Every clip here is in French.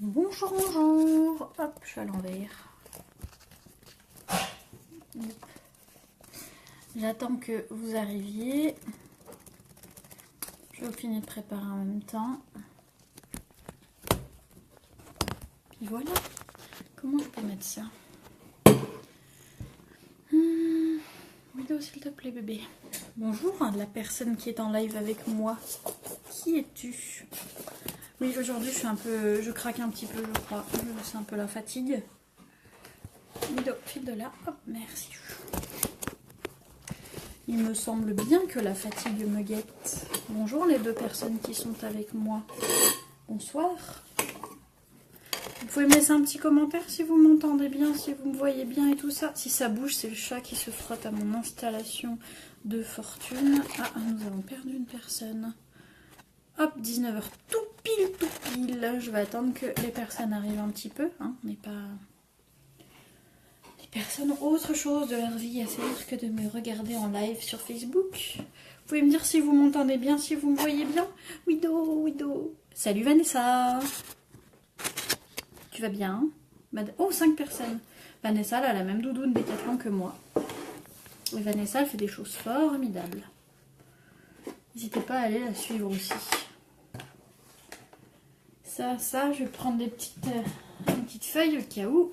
Bonjour, bonjour. Hop, je suis à l'envers. J'attends que vous arriviez. Je vais finir de préparer en même temps. Puis voilà. Comment je peux mettre ça? Vidéo s'il te plaît bébé. Bonjour la personne qui est en live avec moi. Qui es-tu? Oui, aujourd'hui je craque un petit peu, je crois. C'est un peu la fatigue. Vidéo, file de là. Hop, merci. Il me semble bien que la fatigue me guette. Bonjour les deux personnes qui sont avec moi. Bonsoir. Vous pouvez me laisser un petit commentaire si vous m'entendez bien, si vous me voyez bien et tout ça. Si ça bouge, c'est le chat qui se frotte à mon installation de fortune. Ah, nous avons perdu une personne. Hop, 19h tout pile. Je vais attendre que les personnes arrivent un petit peu. Hein. On n'est pas... Les personnes ont autre chose de leur vie à faire que de me regarder en live sur Facebook. Vous pouvez me dire si vous m'entendez bien, si vous me voyez bien. Wido. Salut Vanessa. Tu vas bien? Oh, 5 personnes. Vanessa, elle a la même doudoune Décathlon que moi. Et Vanessa, elle fait des choses formidables. N'hésitez pas à aller la suivre aussi. Ça, je vais prendre des petites feuilles au cas où.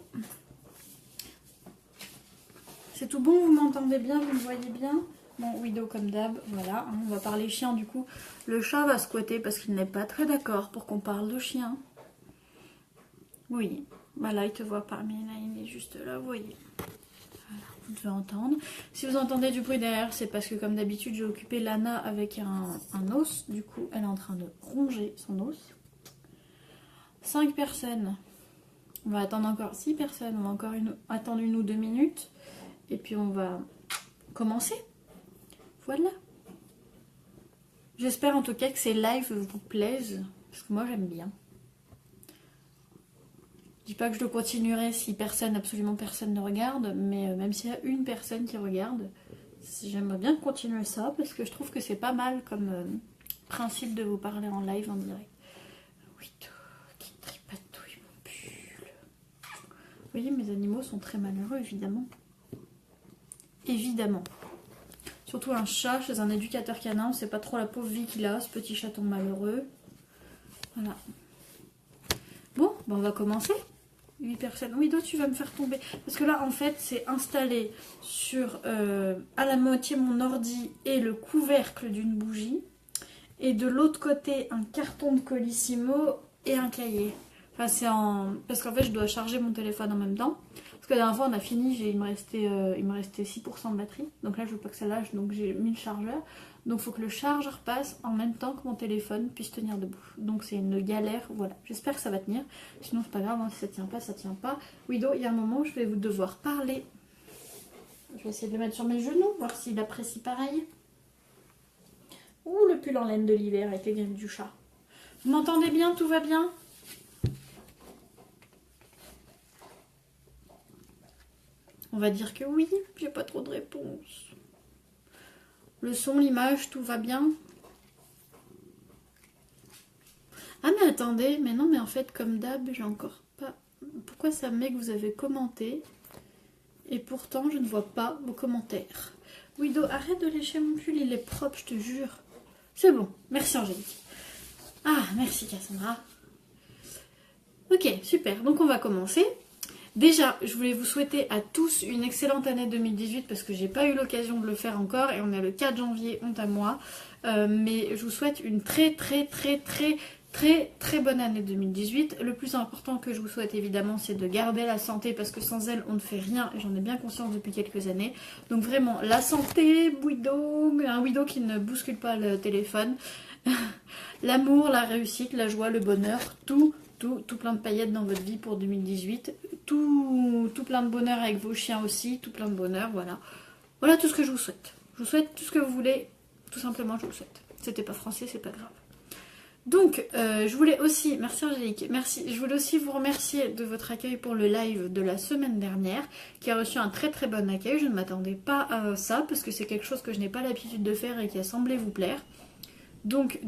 C'est tout bon, vous m'entendez bien, vous me voyez bien? Bon, Wido comme d'hab, voilà. On va parler chien du coup. Le chat va squatter parce qu'il n'est pas très d'accord pour qu'on parle de chien. Oui, bah là il te voit pas, mais là il est juste là, vous voyez. Voilà, vous devez entendre. Si vous entendez du bruit derrière, c'est parce que comme d'habitude j'ai occupé Lana avec un os. Du coup, elle est en train de ronger son os. 5 personnes. On va attendre encore 6 personnes. On va encore attendre 1 ou 2 minutes. Et puis on va commencer. Voilà. J'espère en tout cas que ces lives vous plaisent. Parce que moi j'aime bien. Je dis pas que je le continuerai si absolument personne ne regarde. Mais même s'il y a une personne qui regarde, j'aimerais bien continuer ça. Parce que je trouve que c'est pas mal comme principe de vous parler en live en direct. Oui, qui tripatouille mon pull. Vous voyez, mes animaux sont très malheureux évidemment. Évidemment. Surtout un chat chez un éducateur canin, on ne sait pas trop la pauvre vie qu'il a, ce petit chaton malheureux. Voilà. Bon, ben on va commencer. 8 personnes. Oui, toi tu vas me faire tomber. Parce que là, en fait, c'est installé sur à la moitié mon ordi et le couvercle d'une bougie. Et de l'autre côté, un carton de Colissimo et un cahier. Enfin, c'est en... Parce qu'en fait, je dois charger mon téléphone en même temps. Parce que la dernière fois, on a fini, il me restait 6% de batterie. Donc là, je veux pas que ça lâche, donc j'ai mis le chargeur. Donc il faut que le chargeur passe en même temps que mon téléphone puisse tenir debout. Donc c'est une galère, voilà. J'espère que ça va tenir. Sinon, c'est pas grave, hein, si ça tient pas, ça tient pas. Wido, il y a un moment où je vais vous devoir parler. Je vais essayer de le mettre sur mes genoux, voir s'il apprécie pareil. Ouh, le pull en laine de l'hiver avec les griffes du chat. Vous m'entendez bien? Tout va bien? On va dire que oui, j'ai pas trop de réponses. Le son, l'image, tout va bien? Ah mais attendez, mais non, mais en fait, comme d'hab, j'ai encore pas... Pourquoi ça me met que vous avez commenté? Et pourtant, je ne vois pas vos commentaires. Wido, arrête de lécher mon pull, il est propre, je te jure. C'est bon, merci Angélique. Ah, merci Cassandra. Ok, super, donc on va commencer. Déjà, je voulais vous souhaiter à tous une excellente année 2018 parce que j'ai pas eu l'occasion de le faire encore et on est le 4 janvier, honte à moi. Mais je vous souhaite une très bonne année 2018. Le plus important que je vous souhaite évidemment, c'est de garder la santé parce que sans elle, on ne fait rien et j'en ai bien conscience depuis quelques années. Donc vraiment, la santé, un Wido qui ne bouscule pas le téléphone, l'amour, la réussite, la joie, le bonheur, tout plein de paillettes dans votre vie pour 2018. Tout plein de bonheur avec vos chiens aussi. Tout plein de bonheur, voilà. Voilà tout ce que je vous souhaite. Je vous souhaite tout ce que vous voulez. Tout simplement, je vous le souhaite. C'était pas français, c'est pas grave. Donc, je voulais aussi... Merci Angélique. Merci. Je voulais aussi vous remercier de votre accueil pour le live de la semaine dernière, qui a reçu un très bon accueil. Je ne m'attendais pas à ça, parce que c'est quelque chose que je n'ai pas l'habitude de faire et qui a semblé vous plaire. Donc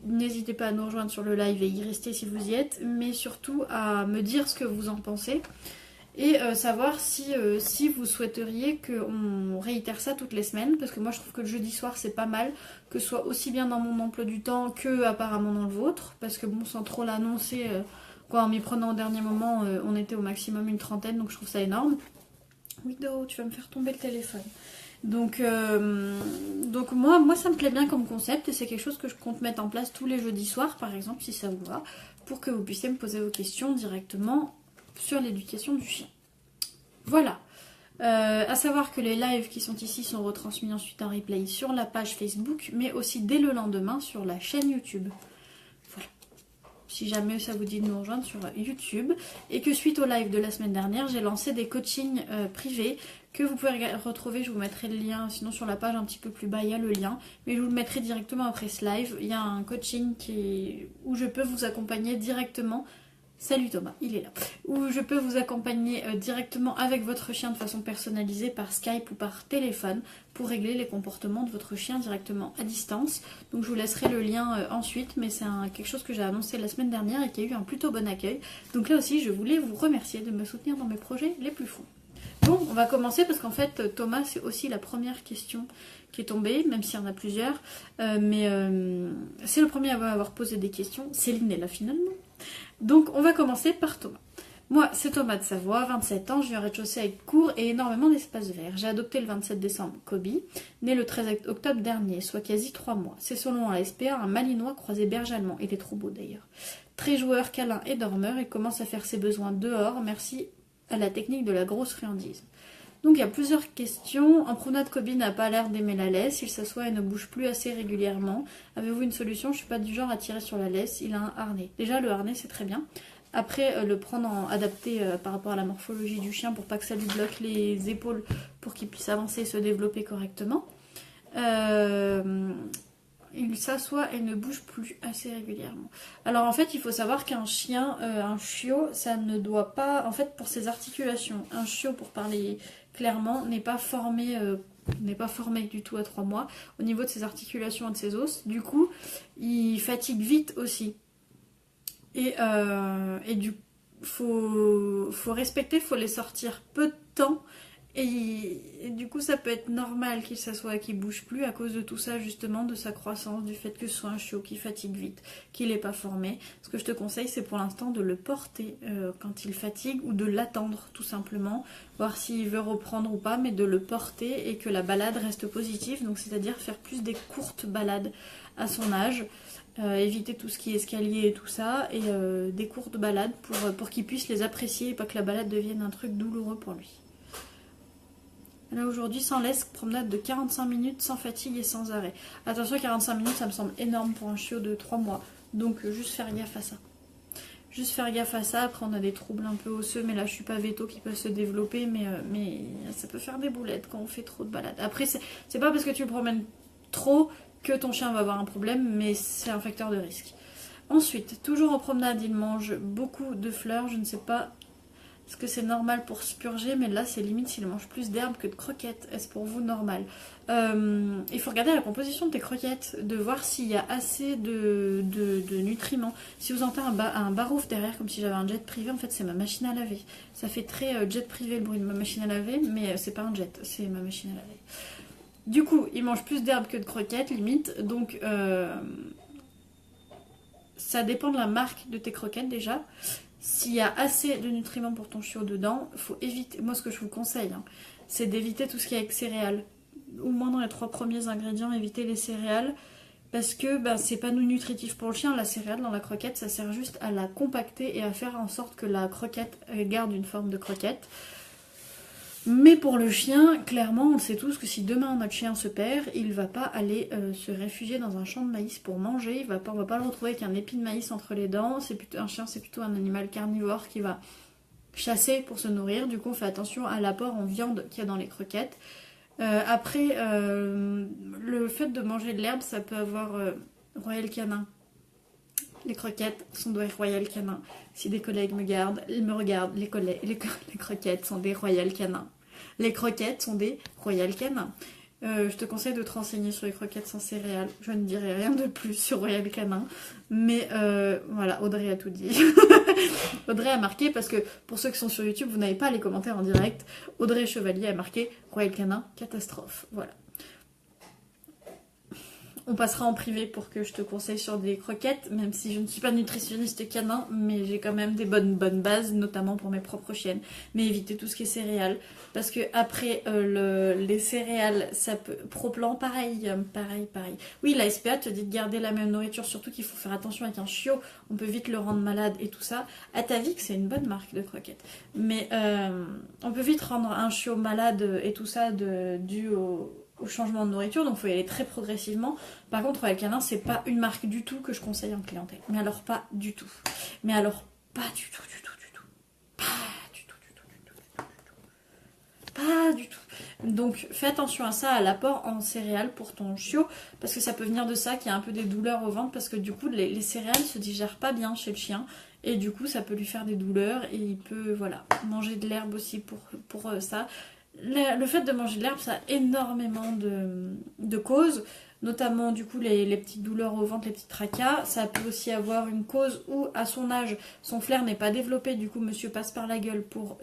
n'hésitez pas à nous rejoindre sur le live et y rester si vous y êtes, mais surtout à me dire ce que vous en pensez et savoir si vous souhaiteriez qu'on réitère ça toutes les semaines, parce que moi je trouve que le jeudi soir c'est pas mal, que ce soit aussi bien dans mon emploi du temps que apparemment dans le vôtre, parce que bon, sans trop l'annoncer, en m'y prenant au dernier moment, on était au maximum une trentaine, donc je trouve ça énorme. Wido, tu vas me faire tomber le téléphone. Donc moi ça me plaît bien comme concept et c'est quelque chose que je compte mettre en place tous les jeudis soirs par exemple si ça vous va, pour que vous puissiez me poser vos questions directement sur l'éducation du chien. Voilà. À savoir que les lives qui sont ici sont retransmis ensuite en replay sur la page Facebook, mais aussi dès le lendemain sur la chaîne YouTube. Voilà. Si jamais ça vous dit de nous rejoindre sur YouTube. Et que suite au live de la semaine dernière, j'ai lancé des coachings privés que vous pouvez retrouver. Je vous mettrai le lien, sinon sur la page un petit peu plus bas, il y a le lien. Mais je vous le mettrai directement après ce live. Il y a un coaching où je peux vous accompagner directement. Salut Thomas, il est là. Où je peux vous accompagner directement avec votre chien de façon personnalisée par Skype ou par téléphone pour régler les comportements de votre chien directement à distance. Donc je vous laisserai le lien ensuite, mais c'est quelque chose que j'ai annoncé la semaine dernière et qui a eu un plutôt bon accueil. Donc là aussi, je voulais vous remercier de me soutenir dans mes projets les plus fous. Bon, on va commencer parce qu'en fait, Thomas, c'est aussi la première question qui est tombée, même s'il y en a plusieurs. Mais c'est le premier à avoir posé des questions. Céline est là finalement. Donc on va commencer par Thomas. Moi c'est Thomas de Savoie, 27 ans, je vis en rez-de-chaussée avec cours et énormément d'espace vert. J'ai adopté le 27 décembre Kobe, né le 13 octobre dernier, soit quasi 3 mois. C'est selon la SPA un malinois croisé berger allemand, il est trop beau d'ailleurs. Très joueur, câlin et dormeur, il commence à faire ses besoins dehors, merci à la technique de la grosse friandise. Donc il y a plusieurs questions. En promenade, Kobe n'a pas l'air d'aimer la laisse. Il s'assoit et ne bouge plus assez régulièrement. Avez-vous une solution? Je suis pas du genre à tirer sur la laisse. Il a un harnais. Déjà le harnais c'est très bien. Après le prendre adapté par rapport à la morphologie du chien pour pas que ça lui bloque les épaules pour qu'il puisse avancer et se développer correctement. Il s'assoit et ne bouge plus assez régulièrement. Alors en fait il faut savoir qu'un chien, un chiot, ça ne doit pas, en fait pour ses articulations, un chiot pour parler clairement n'est pas formé du tout à 3 mois au niveau de ses articulations et de ses os. Du coup il fatigue vite aussi. Et du faut respecter, faut les sortir peu de temps. Et du coup ça peut être normal qu'il s'assoie et qu'il bouge plus à cause de tout ça justement, de sa croissance, du fait que ce soit un chiot qui fatigue vite, qu'il n'est pas formé. Ce que je te conseille c'est pour l'instant de le porter quand il fatigue ou de l'attendre tout simplement, voir s'il veut reprendre ou pas, mais de le porter et que la balade reste positive, donc c'est-à-dire faire plus des courtes balades à son âge. Éviter tout ce qui est escalier et tout ça, et des courtes balades pour qu'il puisse les apprécier et pas que la balade devienne un truc douloureux pour lui. Là aujourd'hui sans laisse, promenade de 45 minutes sans fatigue et sans arrêt. Attention, 45 minutes ça me semble énorme pour un chiot de 3 mois. Donc juste faire gaffe à ça. Juste faire gaffe à ça. Après on a des troubles un peu osseux, mais là je suis pas veto qui peuvent se développer, mais ça peut faire des boulettes quand on fait trop de balades. Après c'est pas parce que tu le promènes trop que ton chien va avoir un problème, mais c'est un facteur de risque. Ensuite, toujours en promenade, il mange beaucoup de fleurs, je ne sais pas. Est-ce que c'est normal pour se purger? Mais là, c'est limite s'il mange plus d'herbes que de croquettes. Est-ce pour vous normal? Il faut regarder la composition de tes croquettes, de voir s'il y a assez de nutriments. Si vous entendez un barouf derrière, comme si j'avais un jet privé, en fait, c'est ma machine à laver. Ça fait très jet privé le bruit de ma machine à laver, mais c'est pas un jet, c'est ma machine à laver. Du coup, il mange plus d'herbes que de croquettes, limite. Donc, ça dépend de la marque de tes croquettes déjà. S'il y a assez de nutriments pour ton chiot dedans, il faut éviter. Moi, ce que je vous conseille, c'est d'éviter tout ce qui est avec céréales. Au moins dans les 3 premiers ingrédients, éviter les céréales. Parce que c'est pas nutritif pour le chien. La céréale dans la croquette, ça sert juste à la compacter et à faire en sorte que la croquette garde une forme de croquette. Mais pour le chien, clairement, on sait tous que si demain notre chien se perd, il va pas aller se réfugier dans un champ de maïs pour manger. On va pas le retrouver avec un épi de maïs entre les dents. Un chien, c'est plutôt un animal carnivore qui va chasser pour se nourrir. Du coup, on fait attention à l'apport en viande qu'il y a dans les croquettes. Après, le fait de manger de l'herbe, ça peut avoir Royal Canin. Les croquettes sont des Royal Canin. Si des collègues me regardent, les croquettes sont des Royal Canin. Les croquettes sont des Royal Canin. Je te conseille de te renseigner sur les croquettes sans céréales. Je ne dirai rien de plus sur Royal Canin. Mais voilà, Audrey a tout dit. Audrey a marqué, parce que pour ceux qui sont sur YouTube, vous n'avez pas les commentaires en direct. Audrey Chevalier a marqué Royal Canin, catastrophe. Voilà. On passera en privé pour que je te conseille sur des croquettes, même si je ne suis pas nutritionniste canin, mais j'ai quand même des bonnes bases, notamment pour mes propres chiennes. Mais évitez tout ce qui est céréales, parce que après les céréales, ça peut... Pro-plan, pareil. Oui, la SPA te dit de garder la même nourriture, surtout qu'il faut faire attention avec un chiot, on peut vite le rendre malade et tout ça. Atavik, c'est une bonne marque de croquettes, mais on peut vite rendre un chiot malade et tout ça dû au changement de nourriture, donc il faut y aller très progressivement. Par contre, Royal Canin, c'est pas une marque du tout que je conseille en clientèle. Mais alors pas du tout. Mais alors pas du tout. Pas du tout. Donc fais attention à ça, à l'apport en céréales pour ton chiot, parce que ça peut venir de ça, qu'il y a un peu des douleurs au ventre, parce que du coup les céréales se digèrent pas bien chez le chien, et du coup ça peut lui faire des douleurs, et il peut voilà manger de l'herbe aussi pour ça. Le fait de manger de l'herbe, ça a énormément de causes, notamment du coup les petites douleurs au ventre, les petits tracas. Ça peut aussi avoir une cause où à son âge, son flair n'est pas développé, du coup monsieur passe par la gueule pour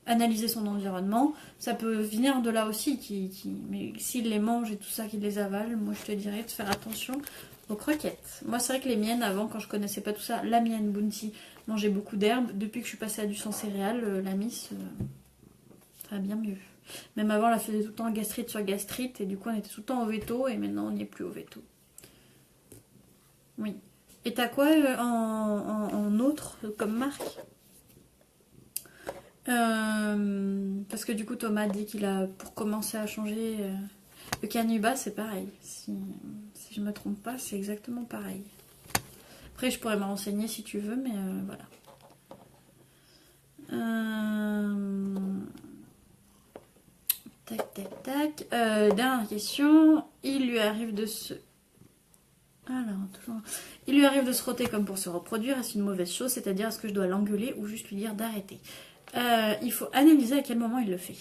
analyser son environnement. Ça peut venir de là aussi, mais s'il les mange et tout ça, qu'il les avale, moi je te dirais de faire attention aux croquettes. Moi c'est vrai que les miennes avant, quand je connaissais pas tout ça, la mienne Bounty mangeait beaucoup d'herbe. Depuis que je suis passée à du sans céréales, la miss... ça va bien mieux. Même avant, elle faisait tout le temps gastrite sur gastrite, et du coup, on était tout le temps au veto, et maintenant, on n'est plus au veto. Oui. Et t'as quoi en autre comme marque parce que du coup, Thomas dit qu'il a, pour commencer à changer, le Canuba, c'est pareil. Si je me trompe pas, c'est exactement pareil. Après, je pourrais me renseigner si tu veux, mais voilà. Tac. Dernière question. Il lui arrive de se frotter comme pour se reproduire. Est-ce une mauvaise chose? C'est-à-dire, est-ce que je dois l'engueuler ou juste lui dire d'arrêter? Il faut analyser à quel moment il le fait.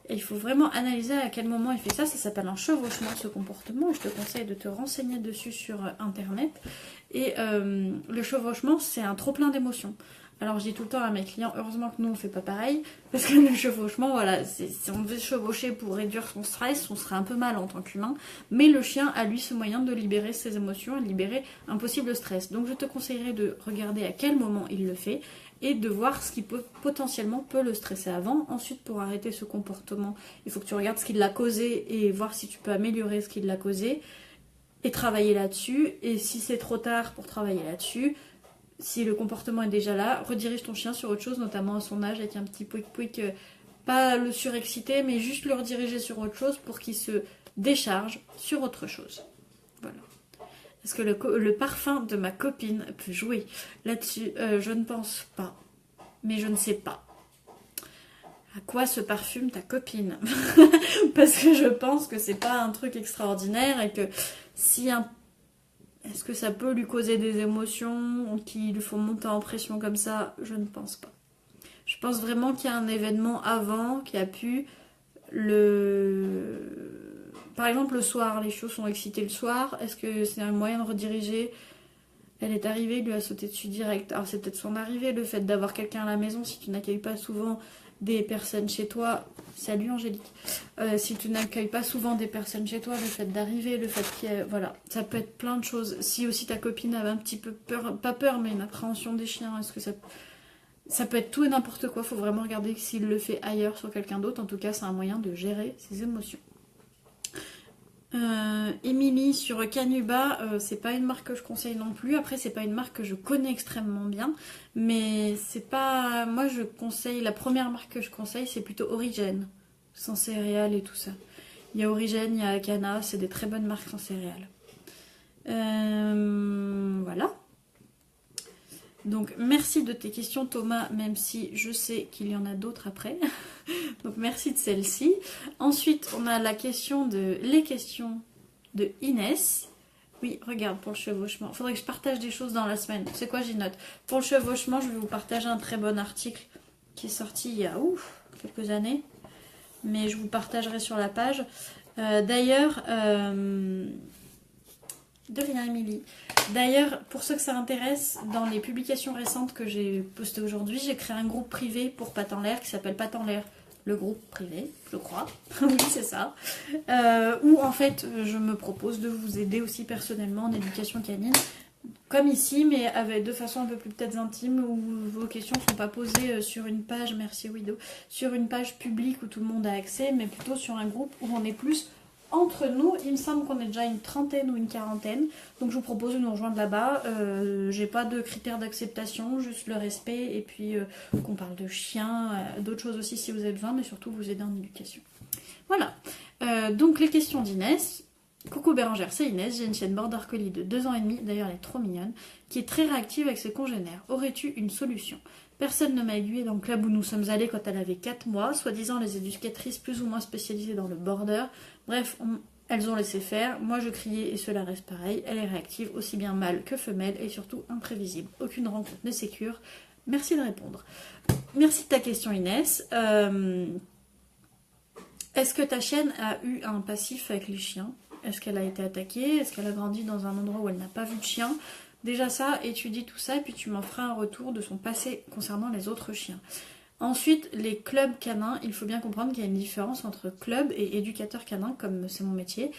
Et il faut vraiment analyser à quel moment il fait ça. Ça s'appelle un chevauchement, ce comportement. Je te conseille de te renseigner dessus sur Internet. Et le chevauchement, c'est un trop-plein d'émotions. Alors je dis tout le temps à mes clients, heureusement que nous on fait pas pareil, parce que le chevauchement, voilà, si on devait chevaucher pour réduire son stress, on serait un peu mal en tant qu'humain, mais le chien a lui ce moyen de libérer ses émotions et de libérer un possible stress. Donc je te conseillerais de regarder à quel moment il le fait et de voir ce qui potentiellement peut le stresser avant. Ensuite, pour arrêter ce comportement, il faut que tu regardes ce qui l'a causé et voir si tu peux améliorer ce qui l'a causé et travailler là-dessus. Et si c'est trop tard pour travailler là-dessus, si le comportement est déjà là, redirige ton chien sur autre chose, notamment à son âge, avec un petit pouic-pouic, pas le surexciter, mais juste le rediriger sur autre chose pour qu'il se décharge sur autre chose. Voilà. Est-ce que le parfum de ma copine peut jouer là-dessus? Je ne pense pas, mais je ne sais pas. À quoi se parfume ta copine? Parce que je pense que c'est pas un truc extraordinaire et que si un... Est-ce que ça peut lui causer des émotions qui lui font monter en pression comme ça? Je ne pense pas. Je pense vraiment qu'il y a un événement avant qui a pu le... Par exemple le soir, les chiots sont excités le soir. Est-ce que c'est un moyen de rediriger? Elle est arrivée, il lui a sauté dessus direct. Alors c'est peut-être son arrivée, le fait d'avoir quelqu'un à la maison, si tu n'accueilles pas souvent des personnes chez toi. Salut Angélique. Si tu n'accueilles pas souvent des personnes chez toi, le fait d'arriver, le fait qu'il y ait... Voilà, ça peut être plein de choses. Si aussi ta copine avait un petit peu peur, pas peur, mais une appréhension des chiens, est-ce que ça peut être tout et n'importe quoi. Il faut vraiment regarder s'il le fait ailleurs sur quelqu'un d'autre. En tout cas, c'est un moyen de gérer ses émotions. Émilie sur Canuba, c'est pas une marque que je conseille non plus. Après, c'est pas une marque que je connais extrêmement bien, mais c'est pas. Moi, je conseille. La première marque que je conseille, c'est plutôt Origen, sans céréales et tout ça. Il y a Origen, il y a Cana, c'est des très bonnes marques sans céréales. Voilà. Donc, merci de tes questions, Thomas, même si je sais qu'il y en a d'autres après. Donc, merci de celle-ci. Ensuite, on a les questions de Inès. Oui, regarde, pour le chevauchement. Il faudrait que je partage des choses dans la semaine. C'est quoi, j'y note. Pour le chevauchement, je vais vous partager un très bon article qui est sorti il y a quelques années. mais je vous partagerai sur la page. D'ailleurs, de rien Émilie. D'ailleurs, pour ceux que ça intéresse, dans les publications récentes que j'ai postées aujourd'hui, j'ai créé un groupe privé pour Pattes en l'air qui s'appelle Pattes en l'air, le groupe privé, je crois. Oui, c'est ça. Où en fait, je me propose de vous aider aussi personnellement en éducation canine. Comme ici, mais avec de façon un peu plus peut-être intime, où vos questions ne sont pas posées sur une page, merci Wido, sur une page publique où tout le monde a accès, mais plutôt sur un groupe où on est plus entre nous. Il me semble qu'on est déjà une trentaine ou une quarantaine, donc je vous propose de nous rejoindre là-bas. J'ai pas de critères d'acceptation, juste le respect, et puis qu'on parle de chiens, d'autres choses aussi si vous avez besoin, mais surtout vous aider en éducation. Voilà, donc les questions d'Inès. Coucou Bérangère, c'est Inès, j'ai une chienne border collie de 2 ans et demi, d'ailleurs elle est trop mignonne, qui est très réactive avec ses congénères. Aurais-tu une solution? Personne ne m'a aiguillée dans le club où nous sommes allés quand elle avait 4 mois, soi-disant les éducatrices plus ou moins spécialisées dans le border. Bref, elles ont laissé faire, moi je criais et cela reste pareil. Elle est réactive, aussi bien mâle que femelle et surtout imprévisible. Aucune rencontre n'est sécure. Merci de répondre. Merci de ta question Inès. Est-ce que ta chienne a eu un passif avec les chiens? Est-ce qu'elle a été attaquée? Est-ce qu'elle a grandi dans un endroit où elle n'a pas vu de chien? Déjà ça, étudie tout ça et puis tu m'en feras un retour de son passé concernant les autres chiens. Ensuite, les clubs canins, il faut bien comprendre qu'il y a une différence entre club et éducateur canin, comme c'est mon métier.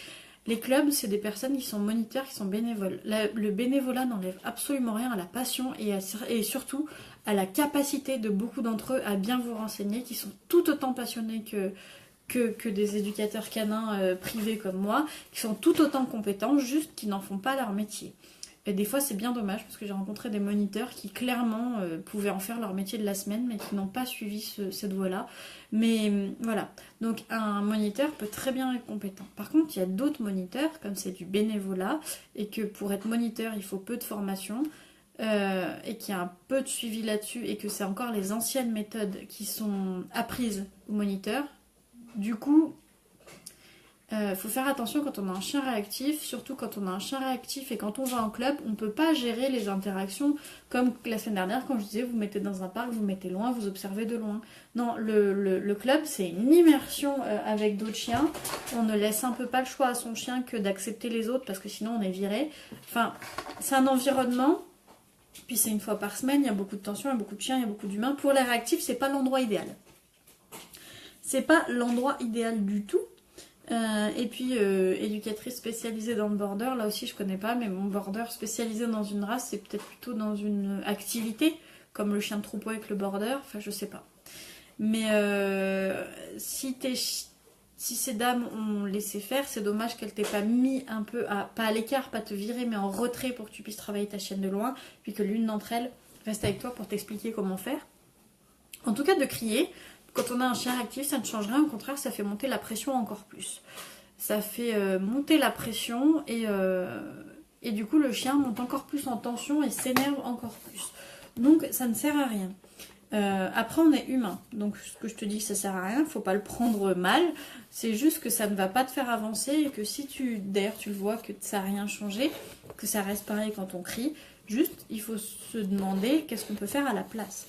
Les clubs, c'est des personnes qui sont moniteurs, qui sont bénévoles. Le bénévolat n'enlève absolument rien à la passion et surtout à la capacité de beaucoup d'entre eux à bien vous renseigner, qui sont tout autant passionnés que des éducateurs canins privés comme moi, qui sont tout autant compétents, juste qu'ils n'en font pas leur métier. Et des fois c'est bien dommage parce que j'ai rencontré des moniteurs qui clairement pouvaient en faire leur métier de la semaine mais qui n'ont pas suivi cette voie-là. Mais voilà, donc un moniteur peut très bien être compétent. Par contre il y a d'autres moniteurs, comme c'est du bénévolat et que pour être moniteur il faut peu de formation, et qu'il y a un peu de suivi là-dessus et que c'est encore les anciennes méthodes qui sont apprises aux moniteurs. Du coup, faut faire attention quand on a un chien réactif, surtout quand on a un chien réactif et quand on va en club, on ne peut pas gérer les interactions comme la semaine dernière quand je disais vous mettez dans un parc, vous mettez loin, vous observez de loin. Non, le club c'est une immersion avec d'autres chiens, on ne laisse un peu pas le choix à son chien que d'accepter les autres parce que sinon on est viré. Enfin, c'est un environnement, puis c'est une fois par semaine, il y a beaucoup de tension, il y a beaucoup de chiens, il y a beaucoup d'humains. Pour les réactifs, c'est pas l'endroit idéal. C'est pas l'endroit idéal du tout. Et puis, éducatrice spécialisée dans le border, là aussi je connais pas, mais mon border spécialisé dans une race, c'est peut-être plutôt dans une activité, comme le chien de troupeau avec le border, enfin je sais pas. Mais si ces dames ont laissé faire, c'est dommage qu'elles t'aient pas mis un peu, pas à l'écart, pas te virer, mais en retrait pour que tu puisses travailler ta chienne de loin, puis que l'une d'entre elles reste avec toi pour t'expliquer comment faire. En tout cas, de crier. Quand on a un chien réactif, ça ne change rien, au contraire, ça fait monter la pression encore plus. Ça fait monter la pression et du coup, le chien monte encore plus en tension et s'énerve encore plus. Donc, ça ne sert à rien. Après, on est humain. Donc, ce que je te dis, ça sert à rien, il ne faut pas le prendre mal. C'est juste que ça ne va pas te faire avancer et que si d'ailleurs, tu le vois que ça n'a rien changé, que ça reste pareil quand on crie, juste, il faut se demander qu'est-ce qu'on peut faire à la place.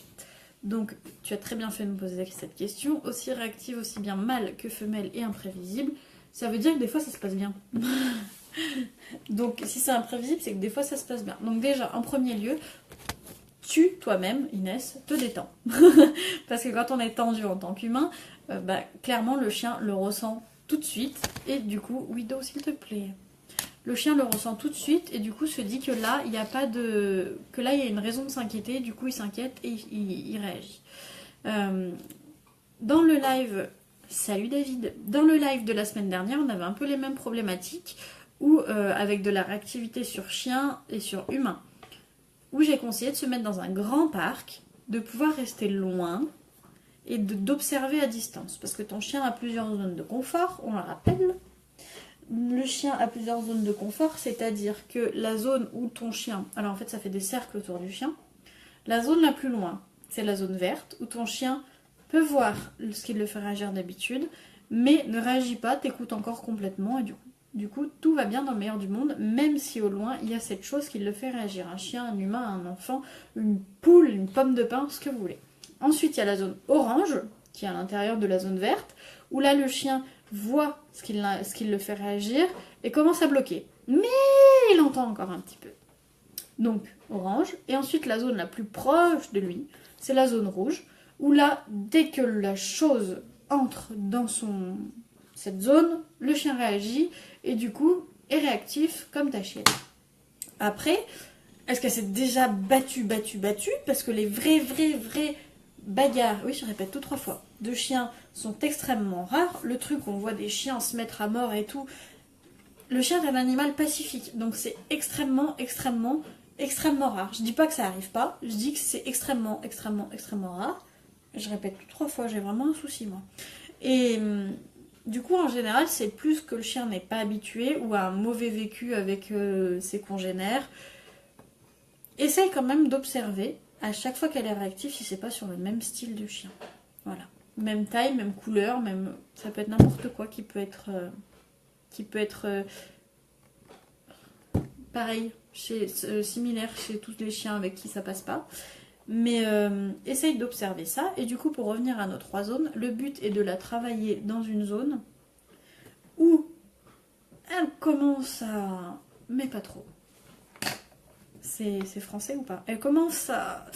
Donc, tu as très bien fait de me poser cette question. Aussi réactive, aussi bien mâle que femelle et imprévisible, ça veut dire que des fois ça se passe bien. Donc, si c'est imprévisible, c'est que des fois ça se passe bien. Donc, déjà, en premier lieu, tu, toi-même, Inès, te détends. Parce que quand on est tendu en tant qu'humain, clairement, le chien le ressent tout de suite. Et du coup, Wido, s'il te plaît. Le chien le ressent tout de suite et du coup se dit que là, il y a une raison de s'inquiéter, du coup il s'inquiète et il réagit. Dans le live, salut David, dans le live de la semaine dernière, on avait un peu les mêmes problématiques où avec de la réactivité sur chien et sur humain, où j'ai conseillé de se mettre dans un grand parc, de pouvoir rester loin et d'observer à distance parce que ton chien a plusieurs zones de confort, on le rappelle. Le chien a plusieurs zones de confort, c'est-à-dire que la zone où ton chien... Alors en fait, ça fait des cercles autour du chien. La zone la plus loin, c'est la zone verte, où ton chien peut voir ce qui le fait réagir d'habitude, mais ne réagit pas, t'écoute encore complètement, et du coup, tout va bien dans le meilleur du monde, même si au loin, il y a cette chose qui le fait réagir. Un chien, un humain, un enfant, une poule, une pomme de pin, ce que vous voulez. Ensuite, il y a la zone orange, qui est à l'intérieur de la zone verte, où là le chien voit ce qui le fait réagir et commence à bloquer. Mais il entend encore un petit peu. Donc orange, et ensuite la zone la plus proche de lui, c'est la zone rouge, où là, dès que la chose entre dans cette zone, le chien réagit et du coup est réactif comme ta chienne. Après, est-ce qu'elle s'est déjà battue parce que les vraies bagarres, oui je répète tout 3 fois, de chiens sont extrêmement rares. Le truc où on voit des chiens se mettre à mort et tout, le chien est un animal pacifique, donc c'est extrêmement rare. Je dis pas que ça arrive pas, je dis que c'est extrêmement rare. Je répète 3 fois, j'ai vraiment un souci moi. Et du coup en général c'est plus que le chien n'est pas habitué ou a un mauvais vécu avec ses congénères. Essaye quand même d'observer à chaque fois qu'elle est réactive si c'est pas sur le même style de chien. Voilà. Même taille, même couleur, même ça peut être n'importe quoi qui peut être pareil, similaire chez tous les chiens avec qui ça passe pas. Mais essaye d'observer ça. Et du coup, pour revenir à nos 3 zones, le but est de la travailler dans une zone où elle commence à... mais pas trop. C'est français ou pas? Elle commence à...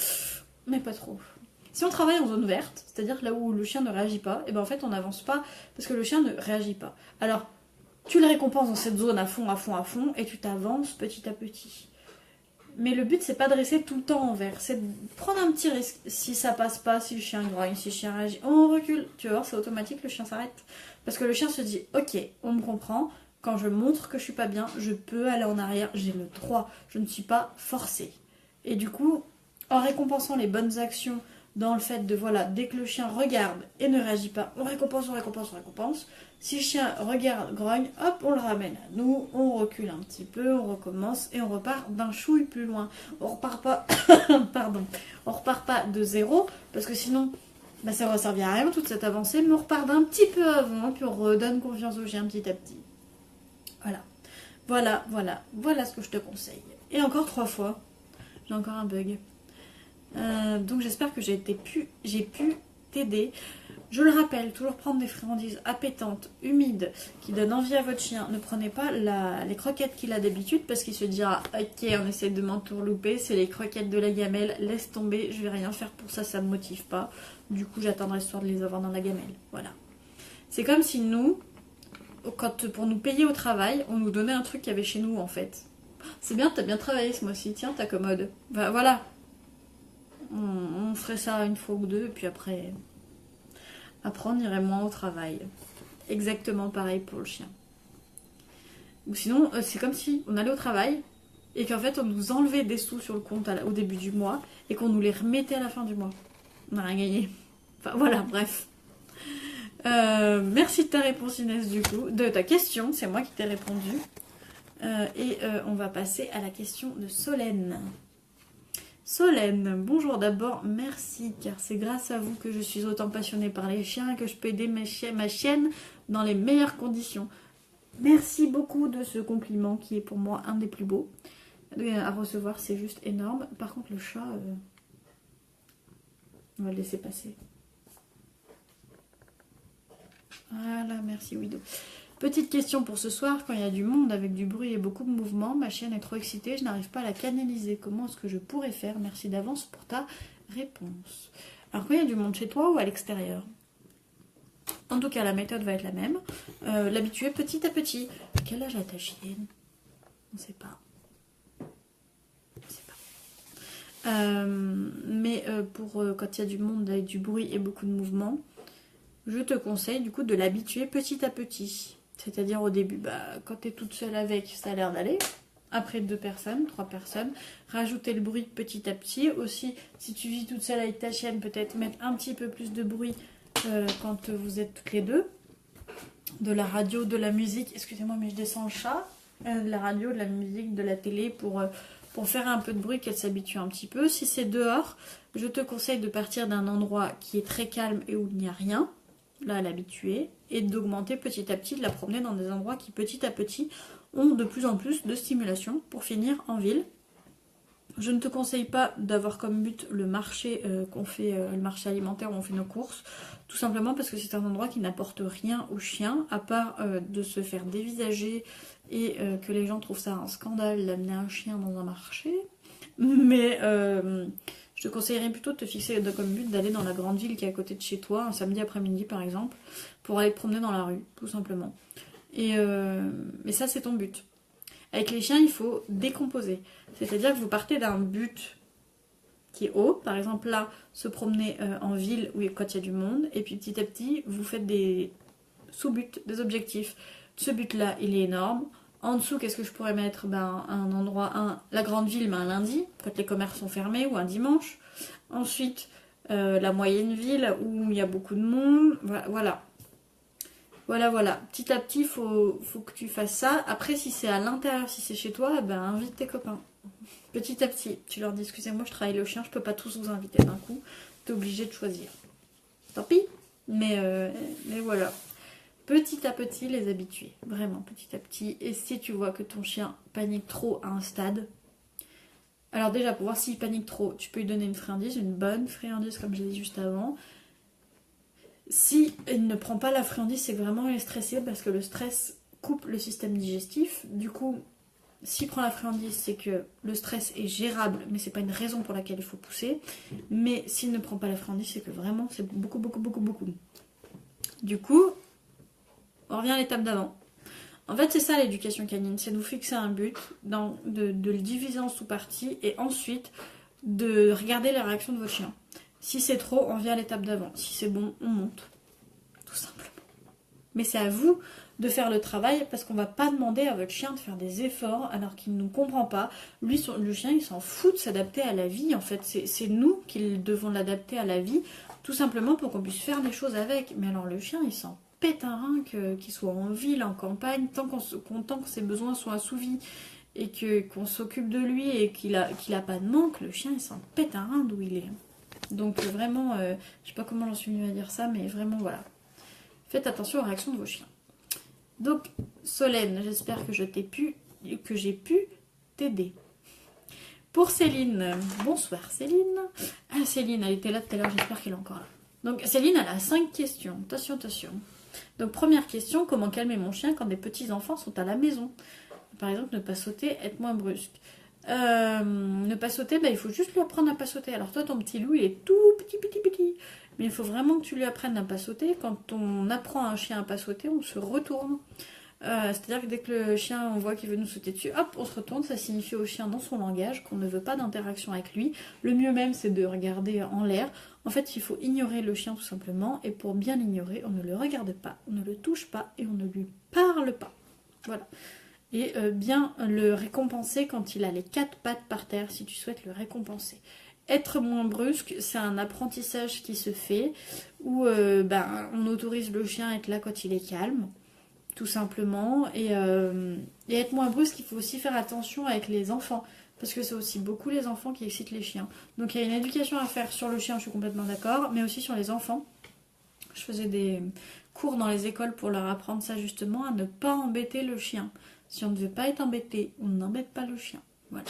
mais pas trop. Si on travaille en zone verte, c'est-à-dire là où le chien ne réagit pas, et ben en fait on n'avance pas parce que le chien ne réagit pas. Alors, tu le récompenses dans cette zone à fond, et tu t'avances petit à petit. Mais le but, c'est pas de rester tout le temps en vert, c'est de prendre un petit risque. Si ça passe pas, si le chien grogne, si le chien réagit, on recule. Tu vas voir, c'est automatique, le chien s'arrête. Parce que le chien se dit, ok, on me comprend, quand je montre que je suis pas bien, je peux aller en arrière, j'ai le droit, je ne suis pas forcée. Et du coup, en récompensant les bonnes actions, dans le fait de, voilà, dès que le chien regarde et ne réagit pas, on récompense. Si le chien regarde, grogne, hop, on le ramène à nous, on recule un petit peu, on recommence et on repart d'un chouille plus loin. On repart pas, on repart pas de 0 parce que sinon, bah, ça va servir à rien toute cette avancée, mais on repart d'un petit peu avant, puis on redonne confiance au chien petit à petit. Voilà ce que je te conseille. Et encore 3 fois, j'ai encore un bug. Donc j'espère que j'ai pu t'aider. Je le rappelle, toujours prendre des friandises appétantes, humides, qui donnent envie à votre chien. Ne prenez pas les croquettes qu'il a d'habitude parce qu'il se dira ok, on essaie de m'entourlouper, c'est les croquettes de la gamelle, laisse tomber, je vais rien faire pour ça, ça me motive pas. Du coup j'attendrai ce soir de les avoir dans la gamelle. Voilà. C'est comme si nous, pour nous payer au travail, on nous donnait un truc qu'il y avait chez nous en fait. C'est bien, t'as bien travaillé ce mois-ci, tiens ta commode. Bah, voilà. On ferait ça 1 fois ou 2 et puis après on irait moins au travail. Exactement pareil pour le chien. Ou sinon, c'est comme si on allait au travail et qu'en fait on nous enlevait des sous sur le compte au début du mois et qu'on nous les remettait à la fin du mois. On n'a rien gagné. Enfin voilà, bref. Merci de ta réponse Inès du coup. De ta question, c'est moi qui t'ai répondu. On va passer à la question de Solène. Solène, bonjour d'abord, merci car c'est grâce à vous que je suis autant passionnée par les chiens et que je peux aider ma chienne dans les meilleures conditions. Merci beaucoup de ce compliment qui est pour moi un des plus beaux à recevoir, c'est juste énorme. Par contre le chat, on va le laisser passer. Voilà, merci Wido. Petite question pour ce soir, quand il y a du monde avec du bruit et beaucoup de mouvement, ma chienne est trop excitée, je n'arrive pas à la canaliser. Comment est-ce que je pourrais faire? Merci d'avance pour ta réponse. Alors quand il y a du monde chez toi ou à l'extérieur? En tout cas, la méthode va être la même. L'habituer petit à petit. Quel âge a ta chienne? On ne sait pas. Mais pour quand il y a du monde avec du bruit et beaucoup de mouvement, je te conseille du coup de l'habituer petit à petit. C'est-à-dire au début, quand tu es toute seule avec, ça a l'air d'aller. Après 2 personnes, 3 personnes, rajouter le bruit petit à petit. Aussi, si tu vis toute seule avec ta chienne, peut-être mettre un petit peu plus de bruit quand vous êtes toutes les deux. De la radio, de la musique. Excusez-moi, mais je descends le chat. De la radio, de la musique, de la télé pour faire un peu de bruit, qu'elle s'habitue un petit peu. Si c'est dehors, je te conseille de partir d'un endroit qui est très calme et où il n'y a rien. Là, à l'habituer. Et d'augmenter petit à petit, de la promener dans des endroits qui petit à petit ont de plus en plus de stimulation pour finir en ville. Je ne te conseille pas d'avoir comme but le marché qu'on fait, le marché alimentaire où on fait nos courses, tout simplement parce que c'est un endroit qui n'apporte rien aux chiens, à part de se faire dévisager et que les gens trouvent ça un scandale d'amener un chien dans un marché. Mais je te conseillerais plutôt de te fixer comme but d'aller dans la grande ville qui est à côté de chez toi, un samedi après-midi par exemple, pour aller te promener dans la rue, tout simplement. Mais ça, c'est ton but. Avec les chiens, il faut décomposer. C'est-à-dire que vous partez d'un but qui est haut, par exemple là, se promener en ville quand il y a du monde, et puis petit à petit, vous faites des sous-buts, des objectifs. Ce but-là, il est énorme. En dessous, qu'est-ce que je pourrais mettre? Un endroit, la grande ville, mais un lundi, quand les commerces sont fermés, ou un dimanche. Ensuite, la moyenne ville, où il y a beaucoup de monde. Voilà. Voilà. Petit à petit, faut que tu fasses ça. Après, si c'est à l'intérieur, si c'est chez toi, invite tes copains. Petit à petit, tu leur dis, excusez-moi, je travaille le chien, je peux pas tous vous inviter d'un coup. T'es obligé de choisir. Tant pis, mais voilà. Petit à petit, les habituer. Vraiment, petit à petit. Et si tu vois que ton chien panique trop à un stade, alors déjà, pour voir s'il panique trop, tu peux lui donner une friandise, une bonne friandise, comme j'ai dit juste avant. Si il ne prend pas la friandise, c'est que vraiment il est stressé parce que le stress coupe le système digestif. Du coup, s'il prend la friandise, c'est que le stress est gérable, mais c'est pas une raison pour laquelle il faut pousser. Mais s'il ne prend pas la friandise, c'est que vraiment c'est beaucoup. Du coup, on revient à l'étape d'avant. En fait, c'est ça l'éducation canine, c'est nous fixer un but, de le diviser en sous-parties et ensuite de regarder la réaction de votre chien. Si c'est trop, on revient à l'étape d'avant. Si c'est bon, on monte. Tout simplement. Mais c'est à vous de faire le travail parce qu'on va pas demander à votre chien de faire des efforts alors qu'il ne comprend pas. Lui, le chien, il s'en fout de s'adapter à la vie. En fait, c'est nous qui devons l'adapter à la vie, tout simplement pour qu'on puisse faire des choses avec. Mais alors le chien, il s'en pète un rein qu'il soit en ville, en campagne, tant que ses besoins sont assouvis et qu'on s'occupe de lui et qu'il a pas de manque, le chien, il s'en pète un rein d'où il est. Donc vraiment, je sais pas comment j'en suis venue à dire ça, mais vraiment voilà. Faites attention aux réactions de vos chiens. Donc, Solène, j'espère que j'ai pu t'aider. Pour Céline, bonsoir Céline. Ah, Céline, elle était là tout à l'heure, j'espère qu'elle est encore là. Donc, Céline, elle a 5 questions. Attention. Donc, première question, comment calmer mon chien quand des petits-enfants sont à la maison? Par exemple, ne pas sauter, être moins brusque. Ne pas sauter, il faut juste lui apprendre à pas sauter. Alors toi, ton petit loup, il est tout petit. Mais il faut vraiment que tu lui apprennes à pas sauter. Quand on apprend à un chien à pas sauter, on se retourne. C'est-à-dire que dès que le chien, on voit qu'il veut nous sauter dessus, hop, on se retourne. Ça signifie au chien dans son langage qu'on ne veut pas d'interaction avec lui. Le mieux même, c'est de regarder en l'air. En fait, il faut ignorer le chien tout simplement. Et pour bien l'ignorer, on ne le regarde pas, on ne le touche pas et on ne lui parle pas. Voilà. Et bien le récompenser quand il a les 4 pattes par terre, si tu souhaites le récompenser. Être moins brusque, c'est un apprentissage qui se fait, où on autorise le chien à être là quand il est calme, tout simplement. Et être moins brusque, il faut aussi faire attention avec les enfants, parce que c'est aussi beaucoup les enfants qui excitent les chiens. Donc il y a une éducation à faire sur le chien, je suis complètement d'accord, mais aussi sur les enfants. Je faisais des cours dans les écoles pour leur apprendre ça justement, à ne pas embêter le chien. Si on ne veut pas être embêté, on n'embête pas le chien. Voilà.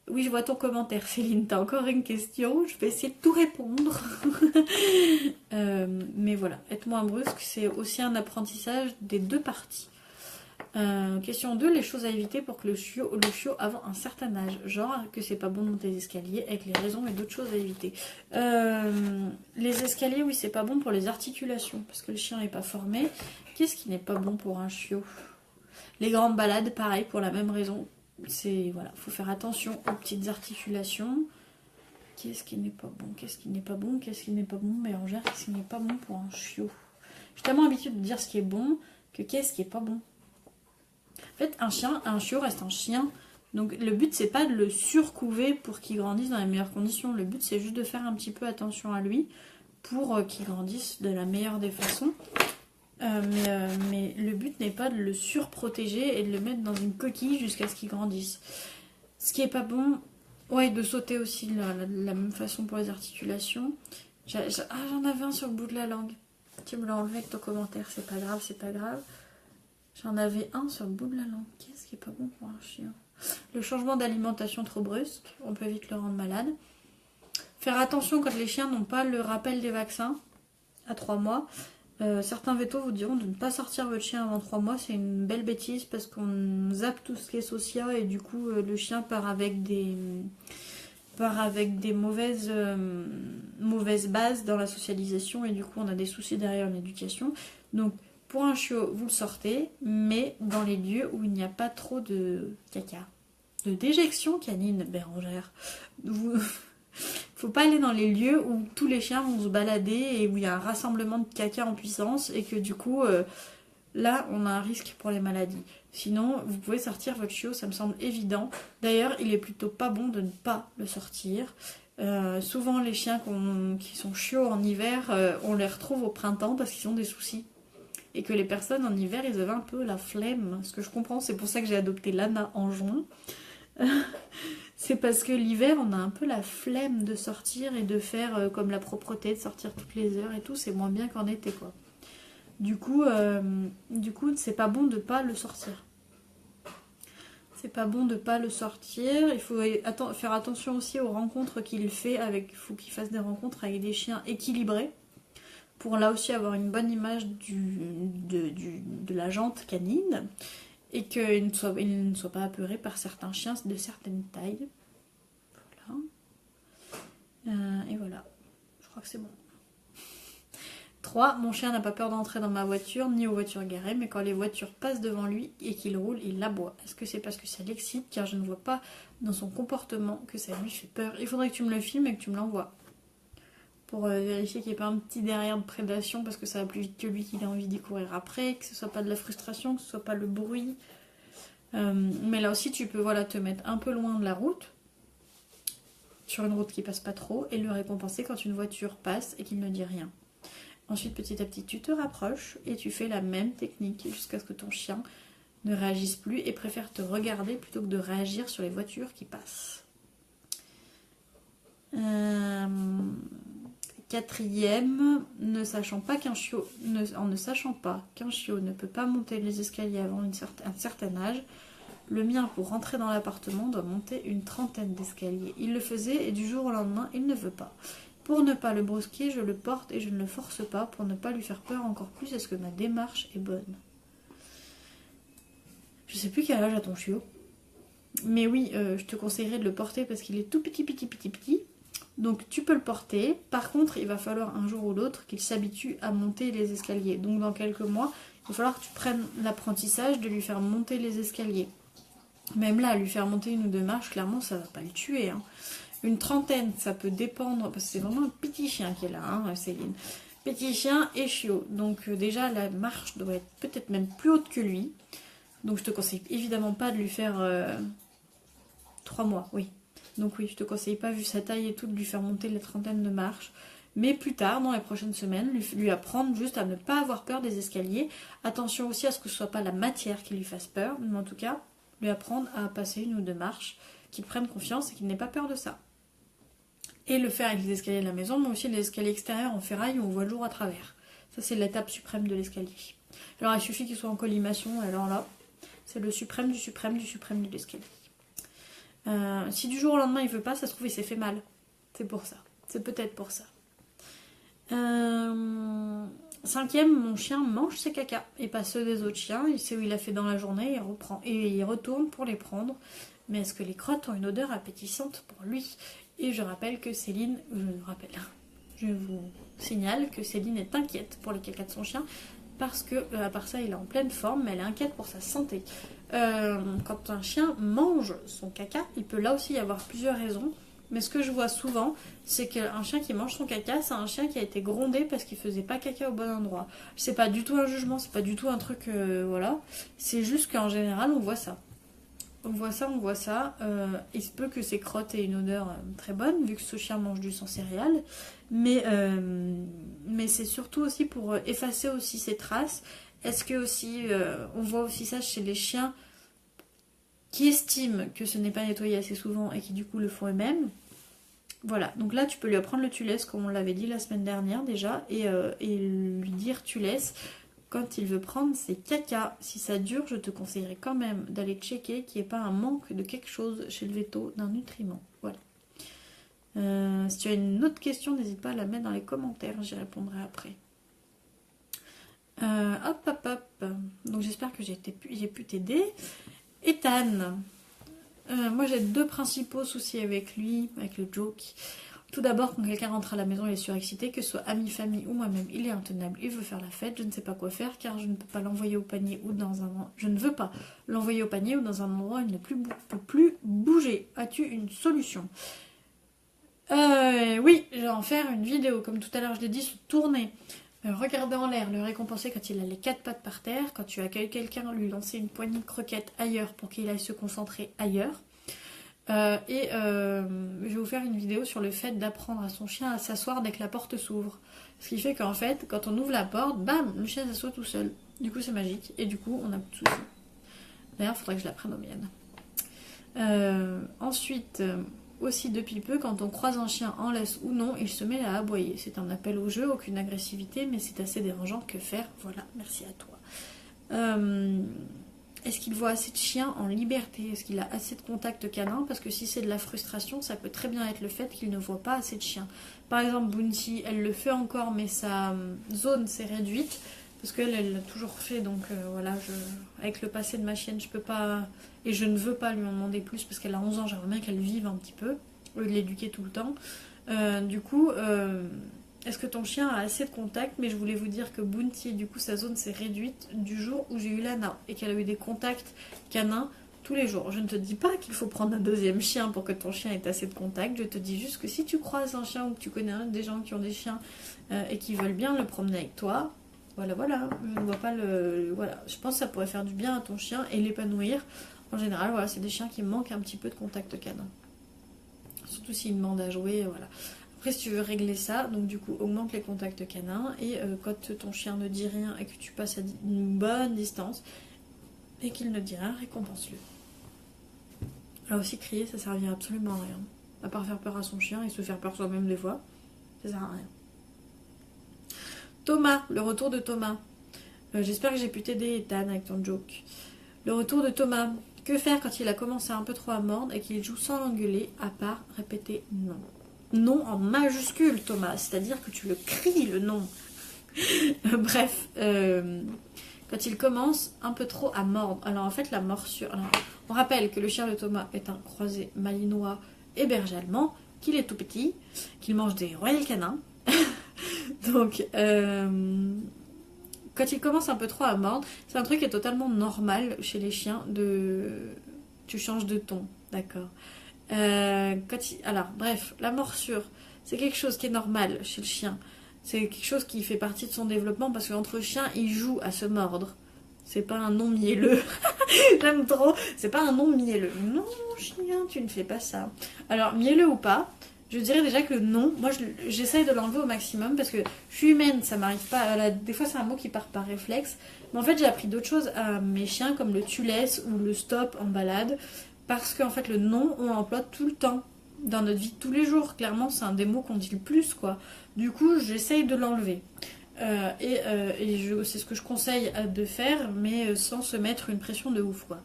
Oui, je vois ton commentaire, Céline. T'as encore une question. Je vais essayer de tout répondre. Mais voilà, être moins brusque, c'est aussi un apprentissage des deux parties. Question 2, les choses à éviter pour que le chiot avant un certain âge. Genre que c'est pas bon de monter les escaliers avec les raisons et d'autres choses à éviter. Les escaliers, oui, c'est pas bon pour les articulations parce que le chien n'est pas formé. Qu'est-ce qui n'est pas bon pour un chiot? Les grandes balades, pareil, pour la même raison. C'est voilà, faut faire attention aux petites articulations. Qu'est-ce qui n'est pas bon? Qu'est-ce qui n'est pas bon? Qu'est-ce qui n'est pas bon? Mélangère, qu'est-ce qui n'est pas bon pour un chiot? J'ai tellement l'habitude de dire ce qui est bon que qu'est-ce qui est pas bon? En fait, un chiot reste un chien. Donc le but, c'est pas de le surcouver pour qu'il grandisse dans les meilleures conditions. Le but, c'est juste de faire un petit peu attention à lui pour qu'il grandisse de la meilleure des façons. Mais le but n'est pas de le surprotéger et de le mettre dans une coquille jusqu'à ce qu'il grandisse. Ce qui est pas bon, ouais, de sauter aussi de la même façon pour les articulations. J'en avais un sur le bout de la langue. Tu me l'as enlevé avec ton commentaire, c'est pas grave. J'en avais un sur le bout de la langue. Qu'est-ce qui est pas bon pour un chien? Le changement d'alimentation trop brusque, on peut vite le rendre malade. Faire attention quand les chiens n'ont pas le rappel des vaccins à 3 mois. Certains vétos vous diront de ne pas sortir votre chien avant 3 mois, c'est une belle bêtise parce qu'on zappe tout ce qui est social et du coup le chien part avec des mauvaises bases dans la socialisation et du coup on a des soucis derrière l'éducation. Donc pour un chiot, vous le sortez, mais dans les lieux où il n'y a pas trop de caca, de déjection canine, Bérangère. Faut pas aller dans les lieux où tous les chiens vont se balader et où il y a un rassemblement de caca en puissance et que du coup, là, on a un risque pour les maladies. Sinon, vous pouvez sortir votre chiot, ça me semble évident. D'ailleurs, il est plutôt pas bon de ne pas le sortir. Souvent, les chiens qui sont chiots en hiver, on les retrouve au printemps parce qu'ils ont des soucis. Et que les personnes en hiver, ils avaient un peu la flemme. Ce que je comprends, c'est pour ça que j'ai adopté Lana en juin. C'est parce que l'hiver, on a un peu la flemme de sortir et de faire comme la propreté, de sortir toutes les heures et tout. C'est moins bien qu'en été, quoi. Du coup, c'est pas bon de pas le sortir. C'est pas bon de pas le sortir. Il faut faire attention aussi aux rencontres qu'il fait avec. Il faut qu'il fasse des rencontres avec des chiens équilibrés. Pour là aussi avoir une bonne image de la jante canine. Et qu'il ne soit pas apeuré par certains chiens de certaines tailles. Voilà. Et voilà. Je crois que c'est bon. 3. Mon chien n'a pas peur d'entrer dans ma voiture ni aux voitures garées, mais quand les voitures passent devant lui et qu'il roule, il aboie. Est-ce que c'est parce que ça l'excite? Car je ne vois pas dans son comportement que ça lui fait peur. Il faudrait que tu me le filmes et que tu me l'envoies. Pour vérifier qu'il n'y ait pas un petit derrière de prédation, parce que ça va plus vite que lui, qu'il a envie d'y courir après, que ce soit pas de la frustration, que ce soit pas le bruit. Mais là aussi, tu peux te mettre un peu loin de la route, sur une route qui passe pas trop, et le récompenser quand une voiture passe et qu'il ne dit rien. Ensuite, petit à petit, tu te rapproches et tu fais la même technique jusqu'à ce que ton chien ne réagisse plus et préfère te regarder plutôt que de réagir sur les voitures qui passent. 4e, en ne sachant pas qu'un chiot ne peut pas monter les escaliers avant un certain âge, le mien, pour rentrer dans l'appartement, doit monter une 30aine d'escaliers. Il le faisait et du jour au lendemain, il ne veut pas. Pour ne pas le brusquer, je le porte et je ne le force pas pour ne pas lui faire peur encore plus. Est-ce que ma démarche est bonne? Je sais plus quel âge a ton chiot. Mais oui, je te conseillerais de le porter parce qu'il est tout petit. Donc tu peux le porter. Par contre, il va falloir un jour ou l'autre qu'il s'habitue à monter les escaliers. Donc dans quelques mois, il va falloir que tu prennes l'apprentissage de lui faire monter les escaliers. Même là, lui faire monter 1 ou 2 marches, clairement, ça va pas le tuer. Une 30aine, ça peut dépendre, parce que c'est vraiment un petit chien qui est là, Céline. Petit chien et chiot. Donc déjà, la marche doit être peut-être même plus haute que lui. Donc je te conseille évidemment pas de lui faire 3 mois, oui. Donc oui, je te conseille pas, vu sa taille et tout, de lui faire monter les 30aines de marches. Mais plus tard, dans les prochaines semaines, lui apprendre juste à ne pas avoir peur des escaliers. Attention aussi à ce que ce soit pas la matière qui lui fasse peur, mais en tout cas, lui apprendre à passer 1 ou 2 marches, qu'il prenne confiance et qu'il n'ait pas peur de ça. Et le faire avec les escaliers de la maison, mais aussi les escaliers extérieurs en ferraille où on voit le jour à travers. Ça, c'est l'étape suprême de l'escalier. Alors, il suffit qu'il soit en collimation, alors là, c'est le suprême du suprême du suprême de l'escalier. Si du jour au lendemain il veut pas, ça se trouve il s'est fait mal. C'est pour ça. C'est peut-être pour ça. 5e, mon chien mange ses caca et pas ceux des autres chiens. Il sait où il a fait dans la journée, il reprend et il retourne pour les prendre. Mais est-ce que les crottes ont une odeur appétissante pour lui? Et je vous signale que Céline est inquiète pour les cacas de son chien parce que, à part ça, il est en pleine forme, mais elle est inquiète pour sa santé. Quand un chien mange son caca, il peut là aussi y avoir plusieurs raisons. Mais ce que je vois souvent, c'est qu'un chien qui mange son caca, c'est un chien qui a été grondé parce qu'il faisait pas caca au bon endroit. C'est pas du tout un jugement, c'est pas du tout un truc, voilà. C'est juste qu'en général, on voit ça. On voit ça. Il se peut que ses crottes aient une odeur très bonne, vu que ce chien mange du sang céréal. Mais c'est surtout aussi pour effacer aussi ses traces. Est-ce que aussi, on voit aussi ça chez les chiens qui estiment que ce n'est pas nettoyé assez souvent et qui du coup le font eux-mêmes. Voilà, donc là tu peux lui apprendre le tu laisses comme on l'avait dit la semaine dernière déjà et lui dire tu laisses quand il veut prendre ses caca. Si ça dure, je te conseillerais quand même d'aller checker qu'il n'y ait pas un manque de quelque chose chez le veto, d'un nutriment. Voilà. Si tu as une autre question, n'hésite pas à la mettre dans les commentaires, j'y répondrai après. Hop. Donc j'espère que j'ai pu t'aider. Ethan. Moi j'ai deux principaux soucis avec lui, avec le joke. Tout d'abord, quand quelqu'un rentre à la maison, il est surexcité, que ce soit ami, famille ou moi-même, il est intenable, il veut faire la fête, je ne sais pas quoi faire car je ne peux pas l'envoyer au panier ou dans un... Je ne veux pas l'envoyer au panier ou dans un endroit où il ne peut plus bouger. As-tu une solution? Oui, je vais en faire une vidéo, comme tout à l'heure je l'ai dit, se tourner, regarder en l'air, le récompenser quand il a les quatre pattes par terre, quand tu accueilles quelqu'un, lui lancer une poignée de croquettes ailleurs pour qu'il aille se concentrer ailleurs. Je vais vous faire une vidéo sur le fait d'apprendre à son chien à s'asseoir dès que la porte s'ouvre. Ce qui fait qu'en fait, quand on ouvre la porte, bam, le chien s'assoit tout seul. Du coup, c'est magique. Et du coup, on a plus de soucis. D'ailleurs, il faudrait que je la prenne aux miennes. Ensuite, aussi depuis peu, quand on croise un chien en laisse ou non, il se met à aboyer. C'est un appel au jeu, aucune agressivité, mais c'est assez dérangeant. Que faire? Voilà, merci à toi. Est-ce qu'il voit assez de chiens en liberté? Est-ce qu'il a assez de contact canin? Parce que si c'est de la frustration, ça peut très bien être le fait qu'il ne voit pas assez de chiens. Par exemple, Bounty, elle le fait encore, mais sa zone s'est réduite. Parce qu'elle, elle l'a toujours fait, donc voilà, avec le passé de ma chienne, je peux pas... Et je ne veux pas lui en demander plus, parce qu'elle a 11 ans, j'aimerais bien qu'elle vive un petit peu, au lieu de l'éduquer tout le temps. Du coup... Est-ce que ton chien a assez de contact? Mais je voulais vous dire que Bounty, du coup, sa zone s'est réduite du jour où j'ai eu Lana et qu'elle a eu des contacts canins tous les jours. Je ne te dis pas qu'il faut prendre un deuxième chien pour que ton chien ait assez de contact. Je te dis juste que si tu croises un chien ou que tu connais des gens qui ont des chiens et qui veulent bien le promener avec toi, voilà. Je ne vois pas le... Voilà. Je pense que ça pourrait faire du bien à ton chien et l'épanouir. En général, voilà, c'est des chiens qui manquent un petit peu de contact canin. Surtout s'ils demandent à jouer, voilà. Après, si tu veux régler ça, donc du coup, augmente les contacts canins et quand ton chien ne dit rien et que tu passes à une bonne distance et qu'il ne dit rien, récompense-le. Là aussi, crier, ça servira absolument à rien. À part faire peur à son chien et se faire peur soi-même des fois, ça sert à rien. Thomas, le retour de Thomas. J'espère que j'ai pu t'aider, Ethan, avec ton joke. Le retour de Thomas. Que faire quand il a commencé un peu trop à mordre et qu'il joue sans l'engueuler, à part répéter non? Non en majuscule, Thomas, c'est-à-dire que tu le cries, le non. Bref, quand il commence un peu trop à mordre. Alors en fait, la morsure... Alors, on rappelle que le chien de Thomas est un croisé malinois et berger allemand, qu'il est tout petit, qu'il mange des royal canins. Donc, quand il commence un peu trop à mordre, c'est un truc qui est totalement normal chez les chiens de... Tu changes de ton, d'accord. Alors, bref, la morsure, c'est quelque chose qui est normal chez le chien. C'est quelque chose qui fait partie de son développement parce qu'entre chiens, ils jouent à se mordre. C'est pas un nom mielleux. J'aime trop. C'est pas un nom mielleux. Non, chien, tu ne fais pas ça. Alors, mielleux ou pas, je dirais déjà que le nom, moi j'essaye de l'enlever au maximum parce que je suis humaine, ça m'arrive pas. Des fois, c'est un mot qui part par réflexe. Mais en fait, j'ai appris d'autres choses à mes chiens comme le tu laisses ou le stop en balade. Parce qu'en fait, le non, on l'emploie tout le temps, dans notre vie de tous les jours. Clairement, c'est un des mots qu'on dit le plus, quoi. Du coup, j'essaye de l'enlever. C'est ce que je conseille de faire, mais sans se mettre une pression de ouf, quoi.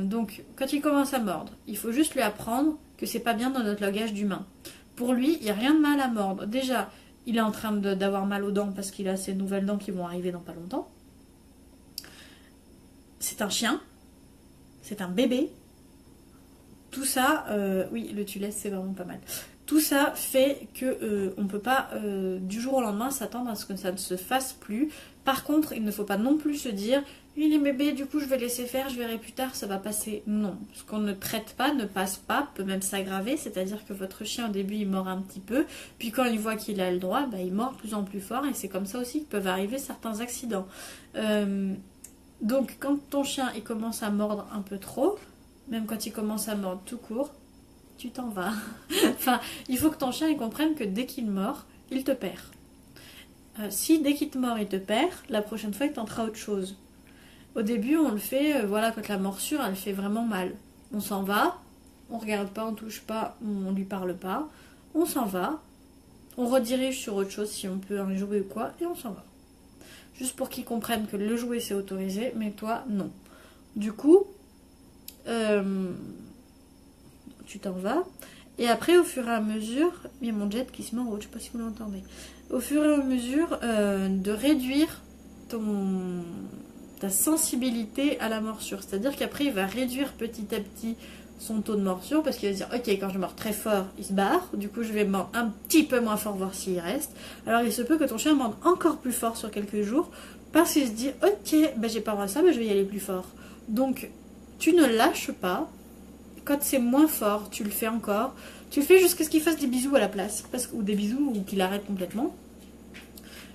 Donc, quand il commence à mordre, il faut juste lui apprendre que c'est pas bien dans notre langage d'humain. Pour lui, il n'y a rien de mal à mordre. Déjà, il est en train d'avoir mal aux dents parce qu'il a ses nouvelles dents qui vont arriver dans pas longtemps. C'est un chien. C'est un bébé. Tout ça, oui, le tu laisses, c'est vraiment pas mal. Tout ça fait que on peut pas du jour au lendemain s'attendre à ce que ça ne se fasse plus. Par contre, il ne faut pas non plus se dire il est bébé, du coup je vais laisser faire, je verrai plus tard, ça va passer. Non, ce qu'on ne traite pas ne passe pas, peut même s'aggraver. C'est-à-dire que votre chien au début il mord un petit peu, puis quand il voit qu'il a le droit, bah, il mord de plus en plus fort et c'est comme ça aussi que peuvent arriver certains accidents. Donc quand ton chien il commence à mordre un peu trop, même quand il commence à mordre tout court, tu t'en vas. Enfin, il faut que ton chien il comprenne que dès qu'il mord, il te perd. Si dès qu'il te mord, il te perd, la prochaine fois, il tentera autre chose. Au début, on le fait, voilà, quand la morsure, elle fait vraiment mal. On s'en va, on regarde pas, on touche pas, on lui parle pas, on s'en va, on redirige sur autre chose si on peut en jouer ou quoi, et on s'en va. juste pour qu'ils comprennent que le jouet c'est autorisé, mais toi non. Du coup, tu t'en vas. Et après, au fur et à mesure, il y a mon jet qui se met en route, je sais pas si vous l'entendez. Au fur et à mesure de réduire ta sensibilité à la morsure. C'est-à-dire qu'après, il va réduire petit à petit son taux de morsure parce qu'il va se dire ok, quand je mords très fort, il se barre. Du coup, je vais mordre un petit peu moins fort, voir s'il reste. Alors, il se peut que ton chien morde encore plus fort sur quelques jours parce qu'il se dit ok, ben, j'ai pas le droit à ça, mais je vais y aller plus fort. Donc, tu ne lâches pas. Quand c'est moins fort, tu le fais encore. Tu le fais jusqu'à ce qu'il fasse des bisous à la place. Ou des bisous ou qu'il arrête complètement.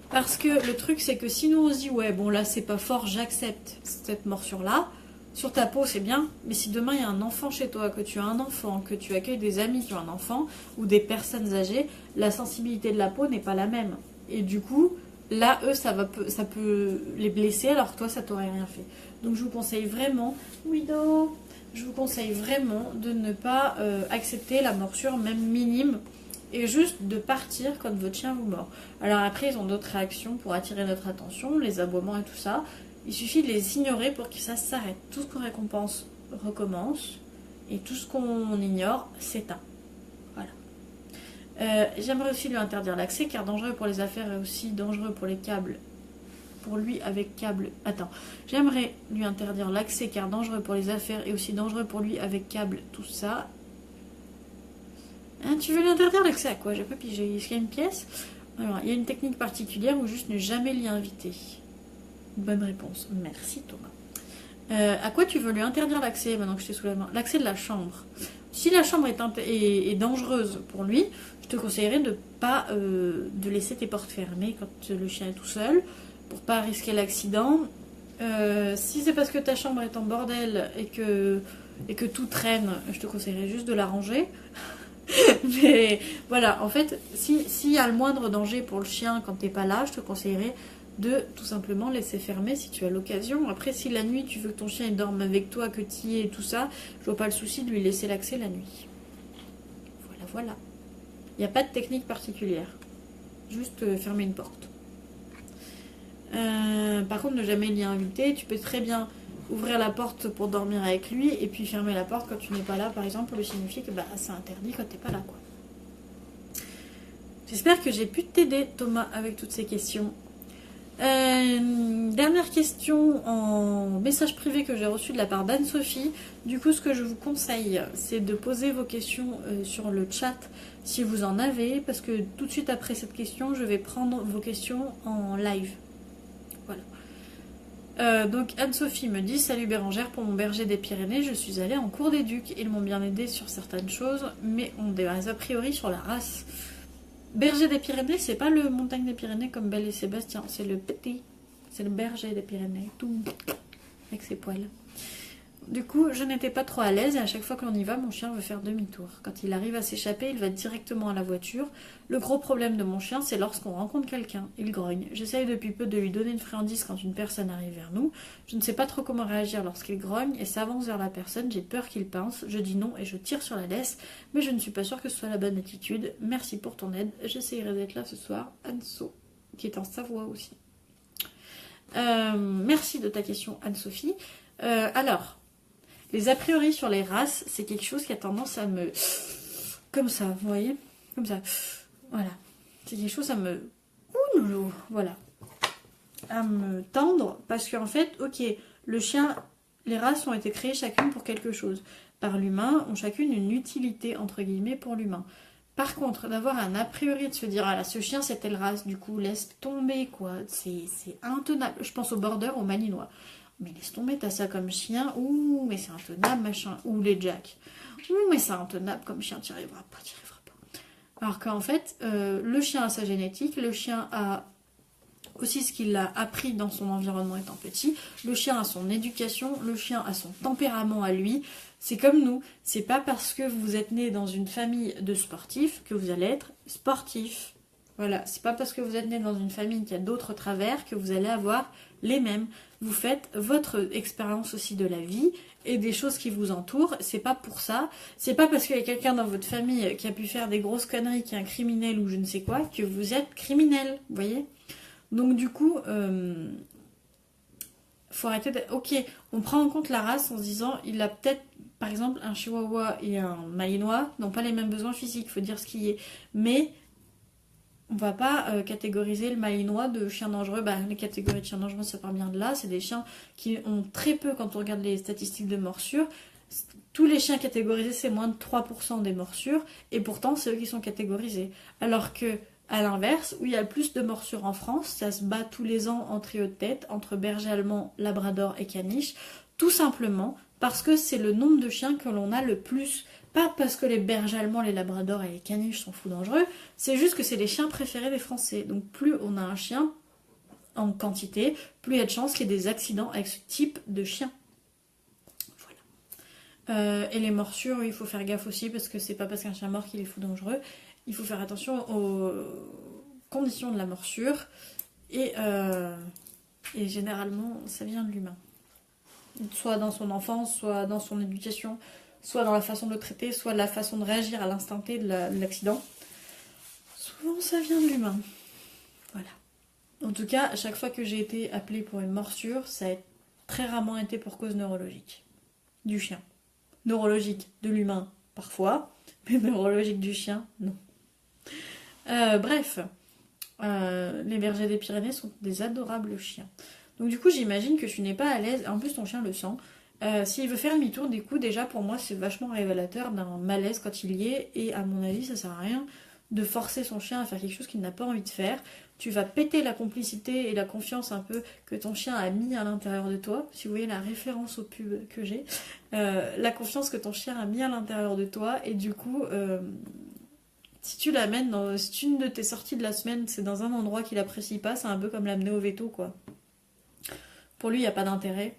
Parce que le truc, c'est que si nous on se dit ouais, bon là c'est pas fort, j'accepte cette morsure-là, sur ta peau c'est bien, mais si demain il y a un enfant chez toi, que tu as un enfant, que tu accueilles des amis qui ont un enfant, ou des personnes âgées, la sensibilité de la peau n'est pas la même. Et du coup, là, eux, ça peut les blesser, alors que toi, ça t'aurait rien fait. Donc je vous conseille vraiment, je vous conseille vraiment de ne pas accepter la morsure, même minime, et juste de partir quand votre chien vous mord. Alors après, ils ont d'autres réactions pour attirer notre attention, les aboiements et tout ça. Il suffit de les ignorer pour que ça s'arrête. Tout ce qu'on récompense recommence, et tout ce qu'on ignore s'éteint. Voilà. J'aimerais aussi lui interdire l'accès, car dangereux pour les affaires et aussi dangereux pour les câbles. Pour lui avec câble. Attends. J'aimerais lui interdire l'accès, car dangereux pour les affaires et aussi dangereux pour lui avec câble. Tout ça. Hein, tu veux lui interdire l'accès à quoi? J'ai pas pigé. Est-ce qu'il y a une pièce? Alors, il y a une technique particulière ou juste ne jamais l'y inviter. Bonne réponse. Merci Thomas. À quoi tu veux lui interdire l'accès maintenant que je t'ai sous la main? L'accès de la chambre. Si la chambre est dangereuse pour lui, je te conseillerais de pas de laisser tes portes fermées quand le chien est tout seul, pour pas risquer l'accident. Si c'est parce que ta chambre est en bordel et que tout traîne, je te conseillerais juste de la ranger. Mais voilà, en fait, s'il y a le moindre danger pour le chien quand t'es pas là, je te conseillerais de tout simplement laisser fermer si tu as l'occasion. Après, si la nuit tu veux que ton chien dorme avec toi, que tu y es et tout ça, je vois pas le souci de lui laisser l'accès la nuit. Voilà. Il n'y a pas de technique particulière. Juste fermer une porte. Par contre, ne jamais l'y inviter. Tu peux très bien ouvrir la porte pour dormir avec lui et puis fermer la porte quand tu n'es pas là, par exemple, pour lui signifier que c'est interdit quand tu n'es pas là, quoi. J'espère que j'ai pu t'aider, Thomas, avec toutes ces questions. Dernière question en message privé que j'ai reçu de la part d'Anne-Sophie. Du coup, ce que je vous conseille, c'est de poser vos questions sur le chat si vous en avez, parce que tout de suite après cette question, je vais prendre vos questions en live. Voilà. Donc Anne-Sophie me dit: salut Bérangère, pour mon berger des Pyrénées, je suis allée en cours d'éduc. Ils m'ont bien aidé sur certaines choses, mais on des a priori sur la race. Berger des Pyrénées, c'est pas le montagne des Pyrénées comme Belle et Sébastien, c'est le petit. C'est le berger des Pyrénées, tout avec ses poils. Du coup, je n'étais pas trop à l'aise et à chaque fois qu'on y va, mon chien veut faire demi-tour. Quand il arrive à s'échapper, il va directement à la voiture. Le gros problème de mon chien, c'est lorsqu'on rencontre quelqu'un, il grogne. J'essaye depuis peu de lui donner une friandise quand une personne arrive vers nous. Je ne sais pas trop comment réagir lorsqu'il grogne et s'avance vers la personne. J'ai peur qu'il pince. Je dis non et je tire sur la laisse, mais je ne suis pas sûre que ce soit la bonne attitude. Merci pour ton aide. J'essayerai d'être là ce soir. Anne-So, qui est en Savoie aussi. Merci de ta question, Anne-Sophie. Alors... les a priori sur les races, c'est quelque chose qui a tendance à me... comme ça, vous voyez? Comme ça. Voilà. C'est quelque chose à me... ouh, voilà. À me tendre. Parce qu'en fait, ok, le chien... les races ont été créées chacune pour quelque chose. Par l'humain, ont chacune une utilité, entre guillemets, pour l'humain. Par contre, d'avoir un a priori, de se dire, ah là, ce chien, c'est telle race, du coup, laisse tomber, quoi. C'est intenable. Je pense au border, au malinois. Mais laisse tomber, t'as ça comme chien. Ouh, mais c'est intenable, machin. Ou les jacks. Ouh, mais c'est intenable comme chien, t'y arriveras pas. Alors qu'en fait, le chien a sa génétique, le chien a aussi ce qu'il a appris dans son environnement étant petit, le chien a son éducation, le chien a son tempérament à lui. C'est comme nous, c'est pas parce que vous êtes né dans une famille de sportifs que vous allez être sportif. Voilà, c'est pas parce que vous êtes né dans une famille qui a d'autres travers que vous allez avoir les mêmes. Vous faites votre expérience aussi de la vie et des choses qui vous entourent. C'est pas pour ça. C'est pas parce qu'il y a quelqu'un dans votre famille qui a pu faire des grosses conneries, qui est un criminel ou je ne sais quoi, que vous êtes criminel. Vous voyez? Donc du coup, faut arrêter de... Ok, on prend en compte la race en se disant, il a peut-être, par exemple, un chihuahua et un malinois n'ont pas les mêmes besoins physiques, faut dire ce qui est. Mais on va pas catégoriser le malinois de chien dangereux. Bah, les catégories de chiens dangereux, ça part bien de là. C'est des chiens qui ont très peu, quand on regarde les statistiques de morsures. Tous les chiens catégorisés, c'est moins de 3% des morsures. Et pourtant, c'est eux qui sont catégorisés. Alors que, à l'inverse, où il y a le plus de morsures en France, ça se bat tous les ans en trio de tête entre berger allemand, labrador et caniche. Tout simplement parce que c'est le nombre de chiens que l'on a le plus. Pas parce que les bergers allemands, les labradors et les caniches sont fous dangereux, c'est juste que c'est les chiens préférés des Français. Donc plus on a un chien en quantité, plus il y a de chances qu'il y ait des accidents avec ce type de chien. Voilà. Et les morsures, il faut faire gaffe aussi parce que c'est pas parce qu'un chien mord qu'il est fou dangereux. Il faut faire attention aux conditions de la morsure et généralement ça vient de l'humain. Soit dans son enfance, soit dans son éducation, soit dans la façon de le traiter, soit la façon de réagir à l'instant T de l'accident. Souvent, ça vient de l'humain. Voilà. En tout cas, à chaque fois que j'ai été appelée pour une morsure, ça a très rarement été pour cause neurologique. Du chien. Neurologique de l'humain, parfois, mais neurologique du chien, non. Bref, les bergers des Pyrénées sont des adorables chiens. Donc du coup, j'imagine que tu n'es pas à l'aise. En plus, ton chien le sent. S'il veut faire demi-tour, du coup, déjà pour moi, c'est vachement révélateur d'un malaise quand il y est. Et à mon avis, ça sert à rien de forcer son chien à faire quelque chose qu'il n'a pas envie de faire. Tu vas péter la complicité et la confiance un peu que ton chien a mis à l'intérieur de toi. Si vous voyez la référence au pub que j'ai, la confiance que ton chien a mis à l'intérieur de toi. Et du coup, si tu l'amènes si une de tes sorties de la semaine, c'est dans un endroit qu'il apprécie pas, c'est un peu comme l'amener au veto, quoi. Pour lui, il n'y a pas d'intérêt.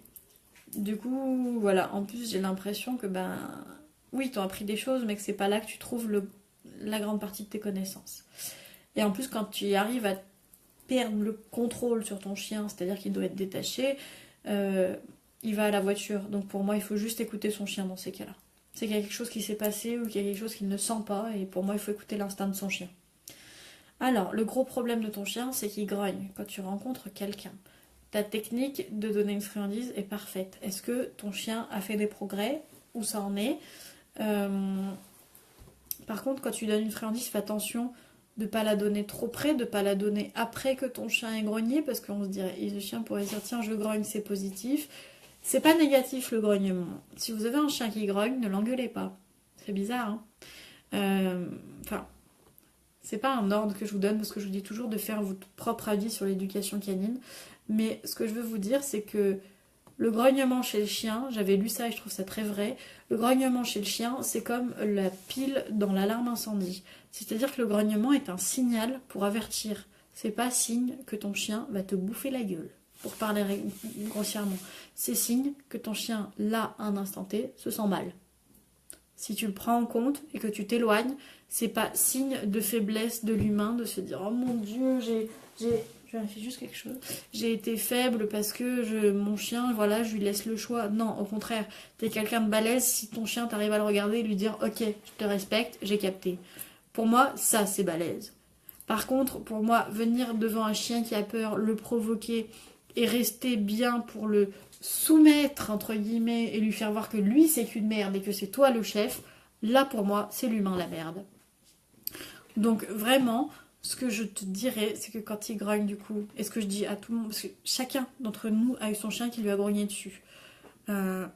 Du coup, voilà. En plus, j'ai l'impression que, oui, t'as appris des choses, mais que c'est pas là que tu trouves la grande partie de tes connaissances. Et en plus, quand tu arrives à perdre le contrôle sur ton chien, c'est-à-dire qu'il doit être détaché, il va à la voiture. Donc pour moi, il faut juste écouter son chien dans ces cas-là. C'est qu'il y a quelque chose qui s'est passé ou qu'il y a quelque chose qu'il ne sent pas, et pour moi, il faut écouter l'instinct de son chien. Alors, le gros problème de ton chien, c'est qu'il grogne quand tu rencontres quelqu'un. Ta technique de donner une friandise est parfaite. Est-ce que ton chien a fait des progrès? Où ça en est? Par contre, quand tu donnes une friandise, fais attention de ne pas la donner trop près, de ne pas la donner après que ton chien ait grogné, parce qu'on se dirait, et le chien pourrait dire, tiens, je grogne, c'est positif. C'est pas négatif le grognement. Si vous avez un chien qui grogne, ne l'engueulez pas. C'est bizarre, hein. C'est pas un ordre que je vous donne, parce que je vous dis toujours de faire votre propre avis sur l'éducation canine. Mais ce que je veux vous dire, c'est que le grognement chez le chien, j'avais lu ça et je trouve ça très vrai, le grognement chez le chien, c'est comme la pile dans l'alarme incendie. C'est-à-dire que le grognement est un signal pour avertir. C'est pas signe que ton chien va te bouffer la gueule, pour parler grossièrement. C'est signe que ton chien, là, à un instant T, se sent mal. Si tu le prends en compte et que tu t'éloignes, c'est pas signe de faiblesse de l'humain de se dire « Oh mon Dieu, je vérifie juste quelque chose. J'ai été faible parce que mon chien, voilà, je lui laisse le choix. » Non, au contraire, t'es quelqu'un de balèze si ton chien, t'arrives à le regarder et lui dire « Ok, je te respecte, j'ai capté. » Pour moi, ça, c'est balèze. Par contre, pour moi, venir devant un chien qui a peur, le provoquer et rester bien pour le soumettre, entre guillemets, et lui faire voir que lui, c'est qu'une merde et que c'est toi le chef, là, pour moi, c'est l'humain la merde. Donc, vraiment... Ce que je te dirais, c'est que quand il grogne, du coup, et ce que je dis à tout le monde, parce que chacun d'entre nous a eu son chien qui lui a grogné dessus,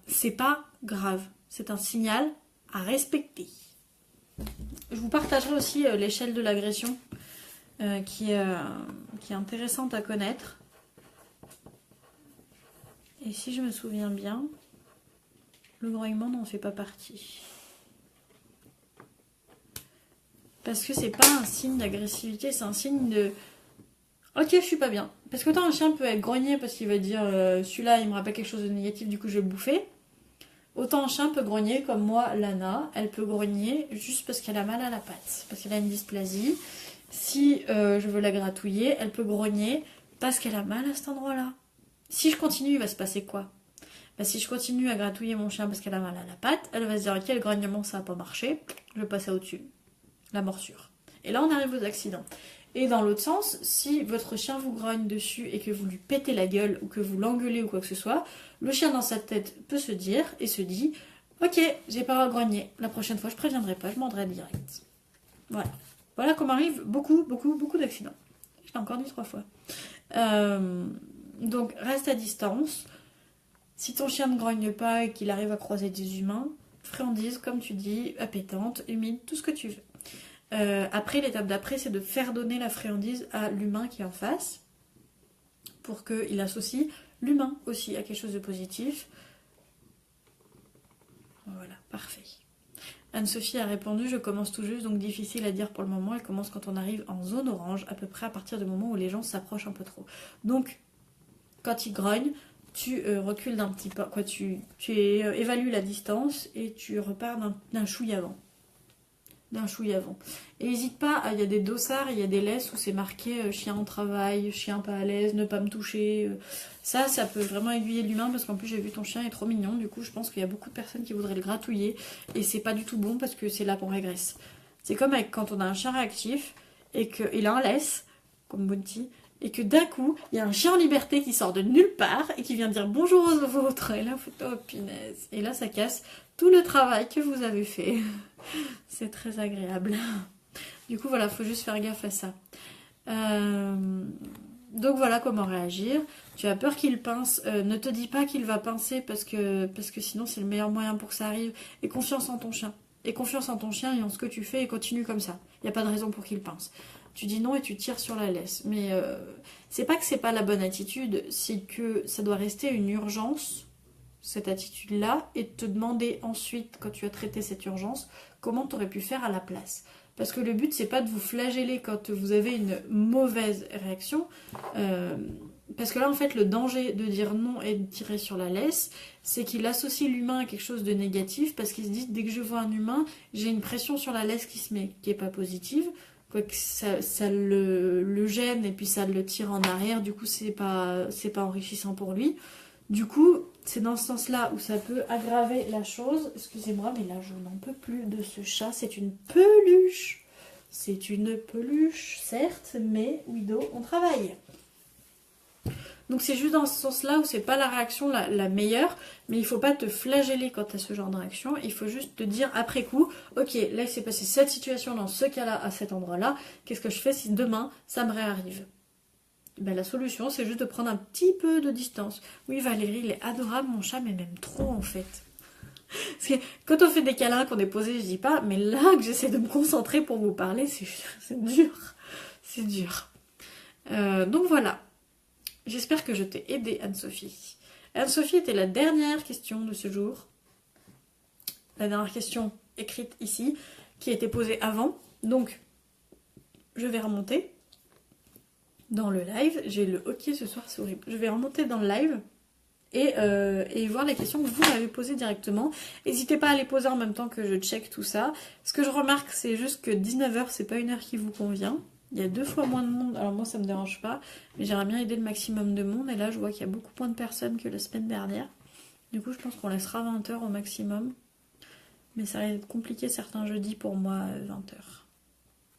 c'est pas grave, c'est un signal à respecter. Je vous partagerai aussi l'échelle de l'agression, qui est intéressante à connaître. Et si je me souviens bien, le grognement n'en fait pas partie. Parce que c'est pas un signe d'agressivité, c'est un signe de ok, je suis pas bien. Parce que autant un chien peut être grogné parce qu'il va dire celui-là il me rappelle quelque chose de négatif, du coup je vais le bouffer. Autant un chien peut grogner comme moi, Lana, elle peut grogner juste parce qu'elle a mal à la patte, parce qu'elle a une dysplasie. Si je veux la gratouiller, elle peut grogner parce qu'elle a mal à cet endroit-là. Si je continue, il va se passer quoi? Si je continue à gratouiller mon chien parce qu'elle a mal à la patte, elle va se dire ok, le grognement ça n'a pas marché, je vais passer au-dessus. La morsure. Et là, on arrive aux accidents. Et dans l'autre sens, si votre chien vous grogne dessus et que vous lui pétez la gueule ou que vous l'engueulez ou quoi que ce soit, le chien dans sa tête peut se dire et se dit ok, j'ai pas à grogner, la prochaine fois je préviendrai pas, je mordrai direct. Voilà. Voilà comment arrive beaucoup d'accidents. Je l'ai encore dit 3 fois. Donc reste à distance. Si ton chien ne grogne pas et qu'il arrive à croiser des humains, friandise, comme tu dis, appétante, humide, tout ce que tu veux. Après, l'étape d'après, c'est de faire donner la friandise à l'humain qui est en face pour qu'il associe l'humain aussi à quelque chose de positif. Voilà, parfait. Anne-Sophie a répondu, je commence tout juste, donc difficile à dire pour le moment. Elle commence quand on arrive en zone orange, à peu près à partir du moment où les gens s'approchent un peu trop. Donc, quand ils grognent, tu recules d'un petit pas, quoi, tu évalues la distance et tu repars d'un chouille avant. Et n'hésite pas, il y a des dossards, il y a des laisses où c'est marqué chien en travail, chien pas à l'aise, ne pas me toucher. Ça peut vraiment aiguiller l'humain parce qu'en plus j'ai vu ton chien est trop mignon. Du coup, je pense qu'il y a beaucoup de personnes qui voudraient le gratouiller et c'est pas du tout bon parce que c'est là qu'on régresse. C'est comme avec quand on a un chien réactif et qu'il a un laisse, comme Bounty, et que d'un coup, il y a un chien en liberté qui sort de nulle part et qui vient dire bonjour aux vôtres. Et là, oh punaise. Et là, ça casse tout le travail que vous avez fait. C'est très agréable. Du coup, voilà, faut juste faire gaffe à ça. Donc voilà comment réagir. Tu as peur qu'il pince. Ne te dis pas qu'il va pincer parce que sinon c'est le meilleur moyen pour que ça arrive. Et confiance en ton chien. Et confiance en ton chien et en ce que tu fais et continue comme ça. Il n'y a pas de raison pour qu'il pince. Tu dis non et tu tires sur la laisse. Mais c'est pas que c'est pas la bonne attitude, c'est que ça doit rester une urgence, cette attitude-là, et te demander ensuite, quand tu as traité cette urgence, comment tu aurais pu faire à la place. Parce que le but, c'est pas de vous flageller quand vous avez une mauvaise réaction. Parce que là, en fait, le danger de dire non et de tirer sur la laisse, c'est qu'il associe l'humain à quelque chose de négatif, parce qu'il se dit, dès que je vois un humain, j'ai une pression sur la laisse qui se met, qui est pas positive. Quoique ça le gêne et puis ça le tire en arrière, du coup c'est pas enrichissant pour lui. Du coup, c'est dans ce sens-là où ça peut aggraver la chose. Excusez-moi, mais là je n'en peux plus de ce chat, c'est une peluche. C'est une peluche, certes, mais Wido, on travaille. Donc c'est juste dans ce sens-là où c'est pas la réaction la meilleure, mais il faut pas te flageller quand tu as ce genre de réaction, il faut juste te dire après coup, ok, là il s'est passé cette situation dans ce cas-là, à cet endroit-là, qu'est-ce que je fais si demain ça me réarrive? Ben, la solution c'est juste de prendre un petit peu de distance. Oui Valérie, il est adorable mon chat, mais même trop en fait. Parce que quand on fait des câlins, qu'on est posé, je dis pas, mais là que j'essaie de me concentrer pour vous parler, c'est dur. C'est dur. Donc voilà. J'espère que je t'ai aidé, Anne-Sophie. Anne-Sophie était la dernière question de ce jour. La dernière question écrite ici, qui a été posée avant. Donc, je vais remonter dans le live. J'ai le hockey ce soir, c'est horrible. Je vais remonter dans le live et voir les questions que vous m'avez posées directement. N'hésitez pas à les poser en même temps que je check tout ça. Ce que je remarque, c'est juste que 19h, c'est pas une heure qui vous convient. Il y a 2 fois moins de monde, alors moi ça me dérange pas, mais j'aimerais bien aider le maximum de monde, et là je vois qu'il y a beaucoup moins de personnes que la semaine dernière. Du coup je pense qu'on laissera 20h au maximum, mais ça va être compliqué certains jeudis pour moi, 20h.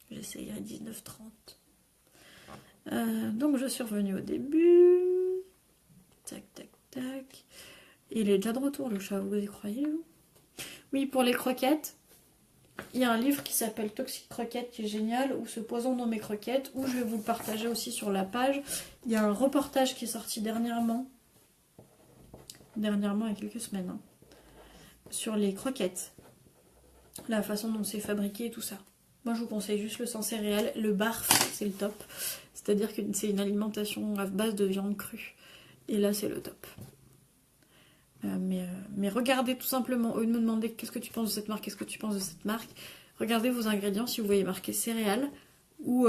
J'essayerai 19h30. Donc je suis revenue au début. Tac, tac, tac. Il est déjà de retour le chat, vous y croyez? Oui, pour les croquettes. Il y a un livre qui s'appelle Toxic Croquettes qui est génial, où ce poison dans mes croquettes, où je vais vous le partager aussi sur la page. Il y a un reportage qui est sorti dernièrement il y a quelques semaines, hein, sur les croquettes, la façon dont c'est fabriqué et tout ça. Moi je vous conseille juste le sans céréales, le barf c'est le top, c'est-à-dire que c'est une alimentation à base de viande crue, et là c'est le top. Mais regardez tout simplement, au lieu de me demander qu'est-ce que tu penses de cette marque, qu'est-ce que tu penses de cette marque, regardez vos ingrédients, si vous voyez marqué céréales ou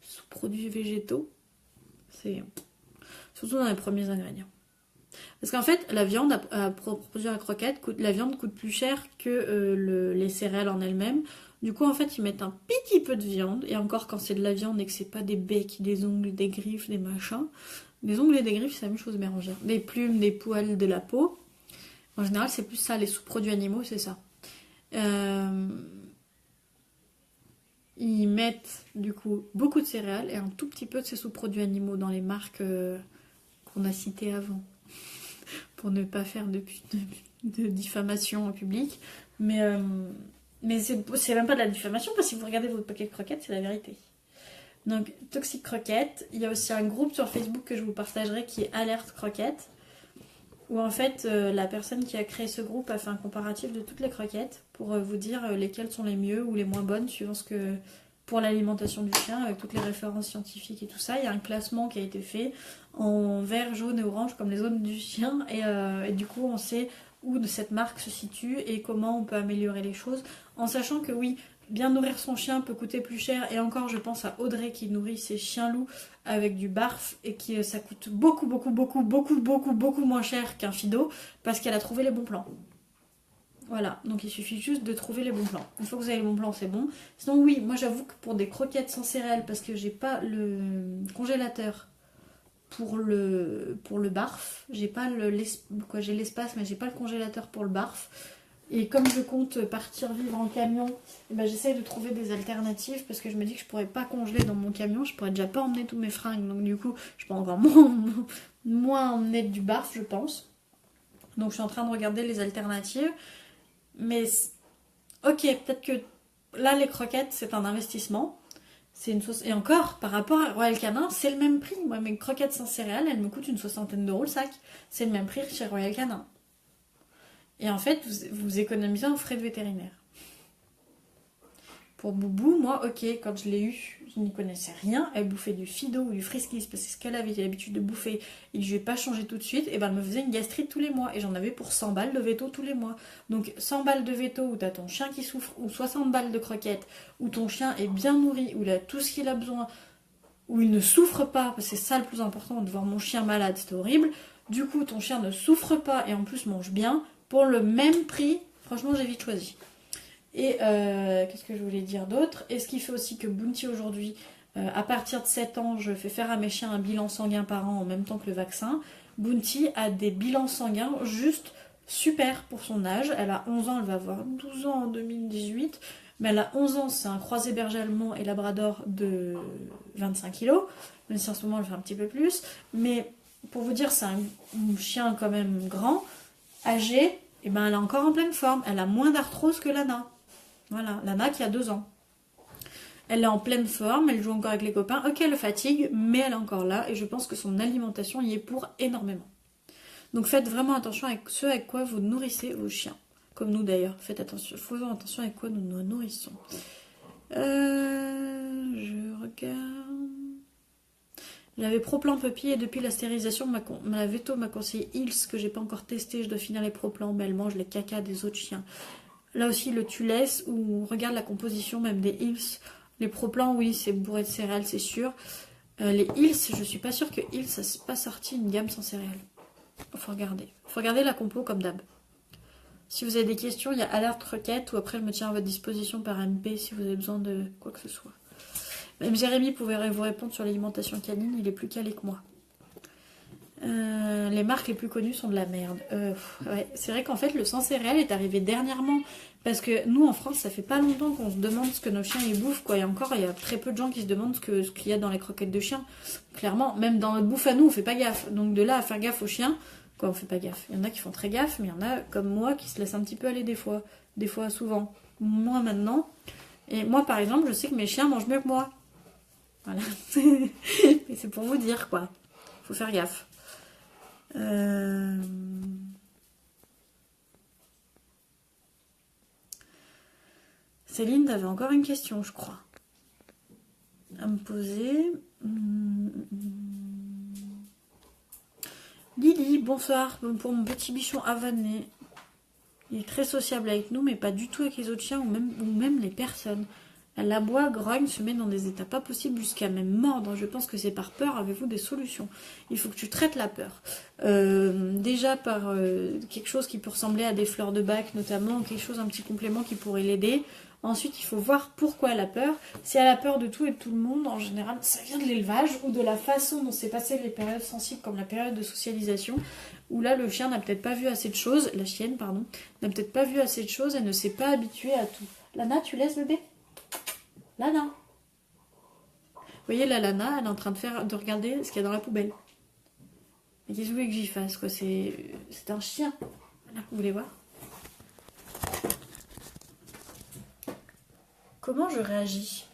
sous-produits végétaux, c'est surtout dans les premiers ingrédients. Parce qu'en fait, la viande, pour produire la croquette, la viande coûte plus cher que les céréales en elles-mêmes. Du coup, en fait, ils mettent un petit peu de viande, et encore quand c'est de la viande et que c'est pas des becs, des ongles, des griffes, des machins. Les ongles et des griffes, c'est la même chose mélangée. Des plumes, des poils, de la peau. En général, c'est plus ça. Les sous-produits animaux, c'est ça. mettent du coup beaucoup de céréales et un tout petit peu de ces sous-produits animaux dans les marques qu'on a citées avant, pour ne pas faire de diffamation au public. Mais c'est même pas de la diffamation, parce que si vous regardez votre paquet de croquettes, c'est la vérité. Donc, Toxic Croquettes. Il y a aussi un groupe sur Facebook que je vous partagerai qui est Alerte Croquettes, où en fait, la personne qui a créé ce groupe a fait un comparatif de toutes les croquettes pour vous dire lesquelles sont les mieux ou les moins bonnes, suivant ce que... pour l'alimentation du chien, avec toutes les références scientifiques et tout ça. Il y a un classement qui a été fait en vert, jaune et orange, comme les zones du chien, et du coup, on sait où de cette marque se situe et comment on peut améliorer les choses, en sachant que oui, bien nourrir son chien peut coûter plus cher, et encore je pense à Audrey qui nourrit ses chiens loups avec du barf et qui ça coûte beaucoup moins cher qu'un Fido parce qu'elle a trouvé les bons plans. Voilà, donc il suffit juste de trouver les bons plans. Une fois que vous avez les bons plans, c'est bon. Sinon oui, moi j'avoue que pour des croquettes sans céréales, parce que j'ai pas le congélateur pour le barf, j'ai pas j'ai l'espace mais j'ai pas le congélateur pour le barf. Et comme je compte partir vivre en camion, j'essaye de trouver des alternatives parce que je me dis que je pourrais pas congeler dans mon camion, je pourrais déjà pas emmener tous mes fringues, donc du coup je peux encore moins emmener du barf, je pense. Donc je suis en train de regarder les alternatives. Mais ok, peut-être que là les croquettes c'est un investissement. C'est une sauce. Et encore, par rapport à Royal Canin, c'est le même prix. Moi, mes croquettes sans céréales, elles me coûtent une 60aine d'euros le sac. C'est le même prix que chez Royal Canin. Et en fait, vous économisez en frais de vétérinaire. Pour Boubou, moi, ok, quand je l'ai eu, je n'y connaissais rien. Elle bouffait du Fido ou du Friskies parce que c'est ce qu'elle avait l'habitude de bouffer et que je n'ai pas changé tout de suite. Et elle me faisait une gastrite tous les mois. Et j'en avais pour 100 balles de veto tous les mois. Donc 100 balles de veto où t'as ton chien qui souffre, ou 60 balles de croquettes, où ton chien est bien nourri, où il a tout ce qu'il a besoin, où il ne souffre pas, parce que c'est ça le plus important, de voir mon chien malade, c'était horrible. Du coup, ton chien ne souffre pas et en plus mange bien. Pour le même prix, franchement, j'ai vite choisi. Et qu'est-ce que je voulais dire d'autre? Et ce qui fait aussi que Bounty aujourd'hui, à partir de 7 ans, je fais faire à mes chiens un bilan sanguin par an en même temps que le vaccin. Bounty a des bilans sanguins juste super pour son âge. Elle a 11 ans, elle va avoir 12 ans en 2018. Mais elle a 11 ans, c'est un croisé berger allemand et labrador de 25 kg. Même si en ce moment elle fait un petit peu plus. Mais pour vous dire, c'est un chien quand même grand, âgée, et elle est encore en pleine forme. Elle a moins d'arthrose que Lana. Voilà, Lana qui a 2 ans. Elle est en pleine forme, elle joue encore avec les copains. Ok, elle fatigue, mais elle est encore là. Et je pense que son alimentation y est pour énormément. Donc faites vraiment attention avec ce avec quoi vous nourrissez vos chiens. Comme nous d'ailleurs. Faisons attention avec quoi nous nous nourrissons. Je regarde... J'avais Pro-Plan Puppy et depuis la stérilisation, ma veto m'a conseillé Hills que j'ai pas encore testé. Je dois finir les Pro-Plans, mais elle mange les cacas des autres chiens. Là aussi, le tu laisses ou regarde la composition même des Hills. Les Pro-Plans, oui, c'est bourré de céréales, c'est sûr. Les Hills, je suis pas sûre que Hills ça pas sorti une gamme sans céréales. Faut regarder. Faut regarder la compo comme d'hab. Si vous avez des questions, il y a Alerte Requête ou après je me tiens à votre disposition par MP si vous avez besoin de quoi que ce soit. Même Jérémy pouvait vous répondre sur l'alimentation canine, il est plus calé que moi. Les marques les plus connues sont de la merde. Ouais. C'est vrai qu'en fait le sans céréales est arrivé dernièrement parce que nous en France ça fait pas longtemps qu'on se demande ce que nos chiens ils bouffent quoi. Et encore il y a très peu de gens qui se demandent ce qu'il y a dans les croquettes de chiens. Clairement même dans notre bouffe à nous on fait pas gaffe. Donc de là à faire gaffe aux chiens, quoi on fait pas gaffe. Il y en a qui font très gaffe mais il y en a comme moi qui se laissent un petit peu aller des fois souvent. Moi maintenant. Et moi par exemple je sais que mes chiens mangent mieux que moi. Voilà. Mais c'est pour vous dire quoi. Faut faire gaffe. Céline, t'avais encore une question, je crois, à me poser. Lily, bonsoir. Pour mon petit bichon avané. Il est très sociable avec nous, mais pas du tout avec les autres chiens ou même les personnes. Elle aboie, grogne, se met dans des états pas possibles jusqu'à même mordre. Je pense que c'est par peur. Avez-vous des solutions? Il faut que tu traites la peur. Déjà par quelque chose qui peut ressembler à des fleurs de bac notamment, quelque chose, un petit complément qui pourrait l'aider. Ensuite, il faut voir pourquoi elle a peur. Si elle a peur de tout et de tout le monde, en général, ça vient de l'élevage ou de la façon dont s'est passé les périodes sensibles, comme la période de socialisation, où là, le chien n'a peut-être pas vu assez de choses, la chienne, pardon, n'a peut-être pas vu assez de choses et ne s'est pas habituée à tout. Lana, tu laisses bébé? Lana, voyez, la Lana, elle est en train de regarder ce qu'il y a dans la poubelle. Mais qu'est-ce que vous voulez que j'y fasse, quoi? C'est un chien. Voilà, vous voulez voir? Comment je réagis?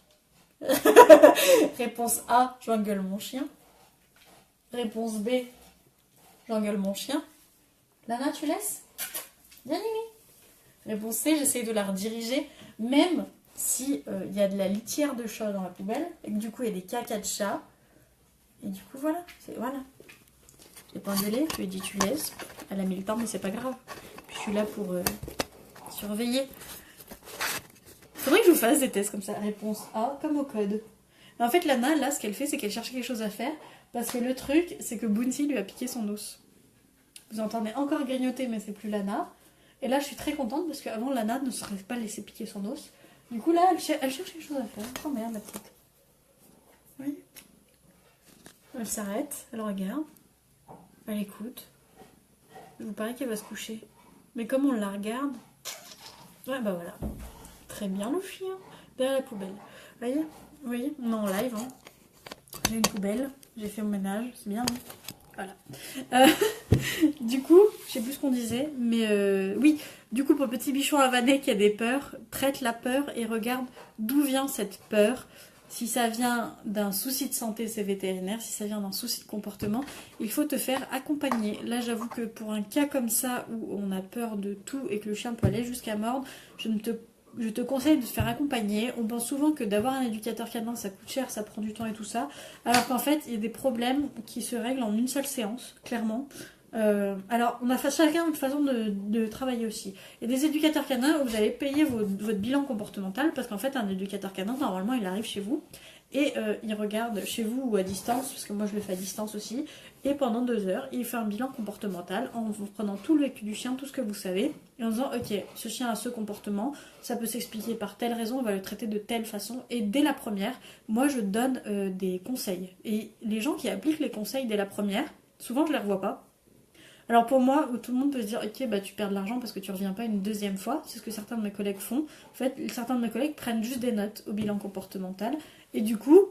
Réponse A, j'engueule mon chien. Réponse B, j'engueule mon chien. Lana, tu laisses? Bien aimé. Réponse C, j'essaye de la rediriger, même si y a de la litière de chat dans la poubelle, et que du coup il y a des caca de chat. Et du coup voilà, voilà. Je l'ai pas engueulée, je lui ai dit tu laisses. Elle a mis le temps, mais c'est pas grave. Puis je suis là pour surveiller. Faudrait que je vous fasse des tests comme ça. Réponse A, comme au code. Mais en fait, Lana, là, ce qu'elle fait, c'est qu'elle cherche quelque chose à faire. Parce que le truc, c'est que Bounty lui a piqué son os. Vous entendez encore grignoter, mais c'est plus Lana. Et là, je suis très contente parce qu'avant, Lana ne serait pas laissé piquer son os. Du coup, là, elle cherche quelque chose à faire. Oh merde, la petite. Oui. Elle s'arrête, elle regarde. Elle écoute. Il vous paraît qu'elle va se coucher. Mais comme on la regarde... Ouais, bah voilà. Très bien le chien. Derrière la poubelle. Vous voyez, on est en live. Hein. J'ai une poubelle. J'ai fait mon ménage. C'est bien. Hein. Voilà. Du coup, je sais plus ce qu'on disait. Mais oui, du coup, pour le petit bichon avané qui a des peurs, traite la peur et regarde d'où vient cette peur. Si ça vient d'un souci de santé, c'est vétérinaire. Si ça vient d'un souci de comportement, il faut te faire accompagner. Là, j'avoue que pour un cas comme ça, où on a peur de tout et que le chien peut aller jusqu'à mordre, je te conseille de te faire accompagner. On pense souvent que d'avoir un éducateur canin, ça coûte cher, ça prend du temps et tout ça. Alors qu'en fait, il y a des problèmes qui se règlent en une seule séance, clairement. Alors, on a chacun une façon de travailler aussi. Il y a des éducateurs canins où vous allez payer votre bilan comportemental parce qu'en fait, un éducateur canin, normalement, il arrive chez vous et il regarde chez vous ou à distance, parce que moi je le fais à distance aussi, et pendant 2 heures, il fait un bilan comportemental en vous prenant tout le vécu du chien, tout ce que vous savez, et en disant ok, ce chien a ce comportement, ça peut s'expliquer par telle raison, on va le traiter de telle façon, et dès la première, moi je donne des conseils. Et les gens qui appliquent les conseils dès la première, souvent je les revois pas. Alors pour moi, tout le monde peut se dire ok, bah tu perds de l'argent parce que tu reviens pas une deuxième fois, c'est ce que certains de mes collègues font. En fait, certains de mes collègues prennent juste des notes au bilan comportemental et du coup,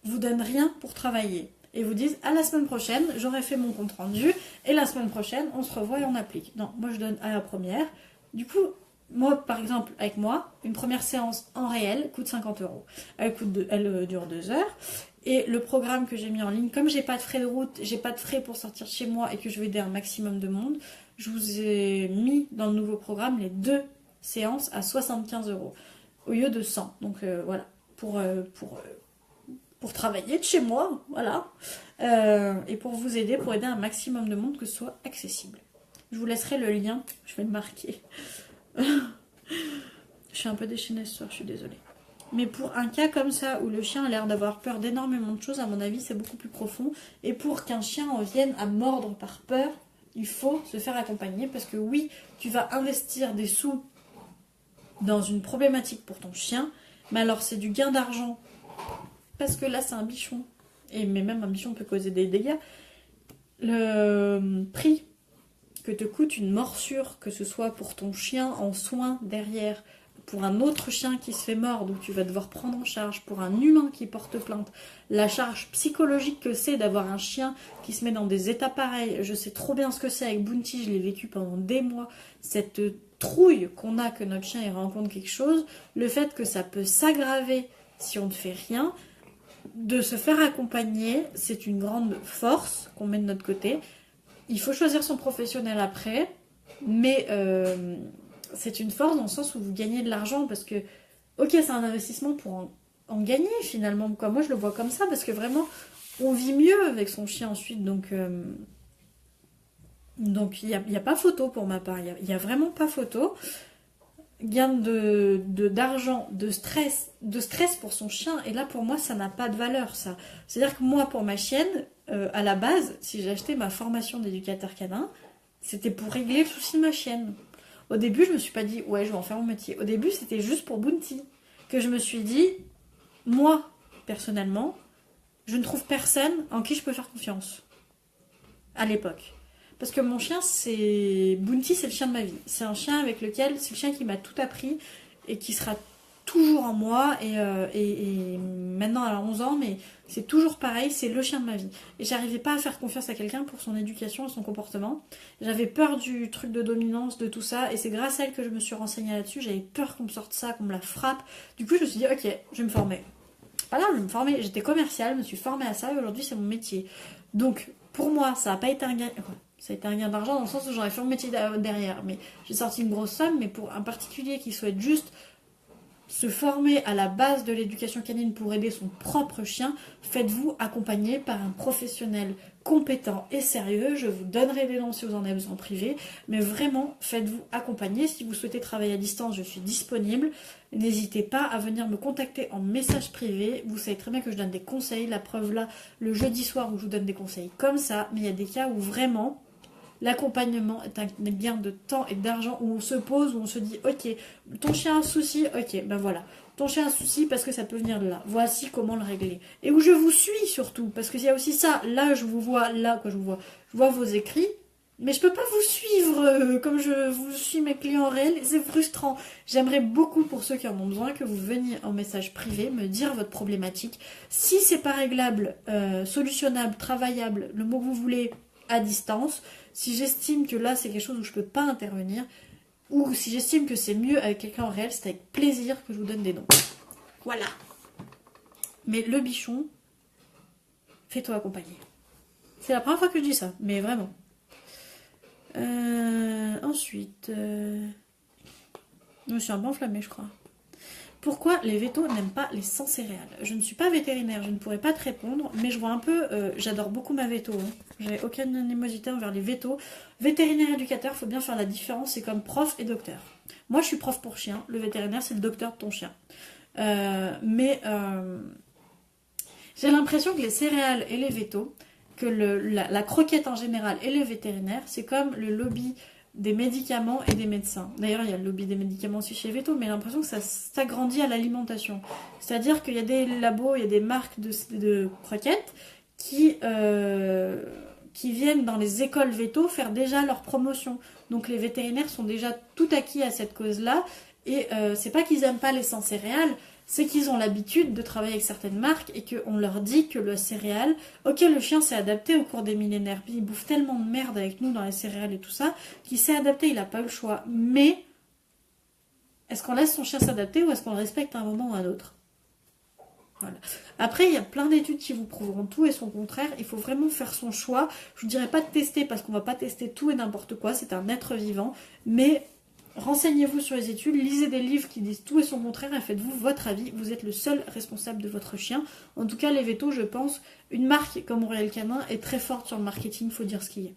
vous donnent rien pour travailler. Et vous disent à la semaine prochaine, j'aurai fait mon compte rendu et la semaine prochaine, on se revoit et on applique. Non, moi je donne à la première. Du coup, moi par exemple, avec moi, une première séance en réel coûte 50 euros. Elle dure 2 heures. Et le programme que j'ai mis en ligne, comme j'ai pas de frais de route, j'ai pas de frais pour sortir de chez moi et que je vais aider un maximum de monde, je vous ai mis dans le nouveau programme les 2 séances à 75 euros au lieu de 100. Donc voilà, pour travailler de chez moi, voilà, et pour vous aider, pour aider un maximum de monde, que ce soit accessible. Je vous laisserai le lien, je vais le marquer. Je suis un peu déchaînée ce soir, je suis désolée. Mais pour un cas comme ça, où le chien a l'air d'avoir peur d'énormément de choses, à mon avis, c'est beaucoup plus profond. Et pour qu'un chien en vienne à mordre par peur, il faut se faire accompagner. Parce que oui, tu vas investir des sous dans une problématique pour ton chien, mais alors c'est du gain d'argent. Parce que là, c'est un bichon. Mais même un bichon peut causer des dégâts. Le prix que te coûte une morsure, que ce soit pour ton chien en soins derrière, pour un autre chien qui se fait mordre, où tu vas devoir prendre en charge, pour un humain qui porte plainte, la charge psychologique que c'est d'avoir un chien qui se met dans des états pareils. Je sais trop bien ce que c'est avec Bounty, je l'ai vécu pendant des mois, cette trouille qu'on a que notre chien il rencontre quelque chose, le fait que ça peut s'aggraver si on ne fait rien, de se faire accompagner, c'est une grande force qu'on met de notre côté. Il faut choisir son professionnel après, mais c'est une force dans le sens où vous gagnez de l'argent parce que, ok, c'est un investissement pour en gagner finalement. Quoi. Moi, je le vois comme ça parce que vraiment, on vit mieux avec son chien ensuite. Donc il n'y a pas photo pour ma part. Il n'y a vraiment pas photo. Gain d'argent, de stress pour son chien. Et là, pour moi, ça n'a pas de valeur, ça. C'est-à-dire que moi, pour ma chienne, à la base, si j'ai acheté ma formation d'éducateur canin, c'était pour régler le souci de ma chienne. Au début, je me suis pas dit, ouais, je vais en faire mon métier. Au début, c'était juste pour Bounty. Que je me suis dit, moi, personnellement, je ne trouve personne en qui je peux faire confiance. À l'époque. Parce que mon chien, c'est... Bounty, c'est le chien de ma vie. C'est un chien avec lequel... C'est le chien qui m'a tout appris et qui sera toujours en moi et maintenant elle a 11 ans, mais c'est toujours pareil, c'est le chien de ma vie. Et j'arrivais pas à faire confiance à quelqu'un pour son éducation et son comportement. J'avais peur du truc de dominance, de tout ça, et c'est grâce à elle que je me suis renseignée là-dessus. J'avais peur qu'on me sorte ça, qu'on me la frappe. Du coup, je me suis dit, ok, je vais me former. Pas là, je vais me former. J'étais commerciale, je me suis formée à ça, et aujourd'hui, c'est mon métier. Donc, pour moi, ça n'a pas été un gain. Enfin, ça a été un gain d'argent dans le sens où j'aurais fait mon métier derrière. Mais j'ai sorti une grosse somme, mais pour un particulier qui souhaite juste se former à la base de l'éducation canine pour aider son propre chien, faites-vous accompagner par un professionnel compétent et sérieux. Je vous donnerai des noms si vous en avez besoin en privé, mais vraiment, faites-vous accompagner. Si vous souhaitez travailler à distance, je suis disponible. N'hésitez pas à venir me contacter en message privé. Vous savez très bien que je donne des conseils. La preuve là, le jeudi soir où je vous donne des conseils comme ça, mais il y a des cas où vraiment l'accompagnement est un gain de temps et d'argent, où on se pose, où on se dit ok, ton chien a un souci, ok, ben voilà, ton chien a un souci parce que ça peut venir de là, voici comment le régler. Et où je vous suis surtout, parce qu'il y a aussi ça, là je vous vois, là quoi je vois vos écrits, mais je peux pas vous suivre comme je vous suis mes clients réels, et c'est frustrant. J'aimerais beaucoup, pour ceux qui en ont besoin, que vous veniez en message privé me dire votre problématique. Si c'est pas réglable, solutionnable, travaillable, le mot que vous voulez, à distance, si j'estime que là c'est quelque chose où je peux pas intervenir, ou si j'estime que c'est mieux avec quelqu'un en réel, c'est avec plaisir que je vous donne des noms. Voilà. Mais le bichon, fais-toi accompagner. C'est la première fois que je dis ça, mais vraiment. Ensuite, je me suis un peu enflammée, je crois. Pourquoi les vétos n'aiment pas les sans céréales? Je ne suis pas vétérinaire, je ne pourrais pas te répondre, mais je vois un peu, j'adore beaucoup ma véto. Hein. J'ai aucune animosité envers les vétos. Vétérinaire éducateur, il faut bien faire la différence, c'est comme prof et docteur. Moi, je suis prof pour chien, le vétérinaire, c'est le docteur de ton chien. Mais j'ai l'impression que les céréales et les vétos, que la croquette en général et le vétérinaire, c'est comme le lobby des médicaments et des médecins. D'ailleurs, il y a le lobby des médicaments aussi chez Veto, mais j'ai l'impression que ça s'agrandit à l'alimentation. C'est-à-dire qu'il y a des labos, il y a des marques de croquettes qui viennent dans les écoles Veto faire déjà leur promotion. Donc les vétérinaires sont déjà tout acquis à cette cause-là, et c'est pas qu'ils aiment pas les sans céréales, c'est qu'ils ont l'habitude de travailler avec certaines marques et qu'on leur dit que le céréale, ok, le chien s'est adapté au cours des millénaires, puis il bouffe tellement de merde avec nous dans les céréales et tout ça, qu'il s'est adapté, il n'a pas eu le choix. Mais, est-ce qu'on laisse son chien s'adapter ou est-ce qu'on le respecte à un moment ou à un autre? Voilà. Après, il y a plein d'études qui vous prouveront tout et son contraire. Il faut vraiment faire son choix. Je ne dirais pas de tester parce qu'on ne va pas tester tout et n'importe quoi, c'est un être vivant, mais renseignez-vous sur les études, lisez des livres qui disent tout et son contraire et faites-vous votre avis. Vous êtes le seul responsable de votre chien. En tout cas, les vétos, je pense, une marque comme Royal Canin est très forte sur le marketing, il faut dire ce qu'il y a.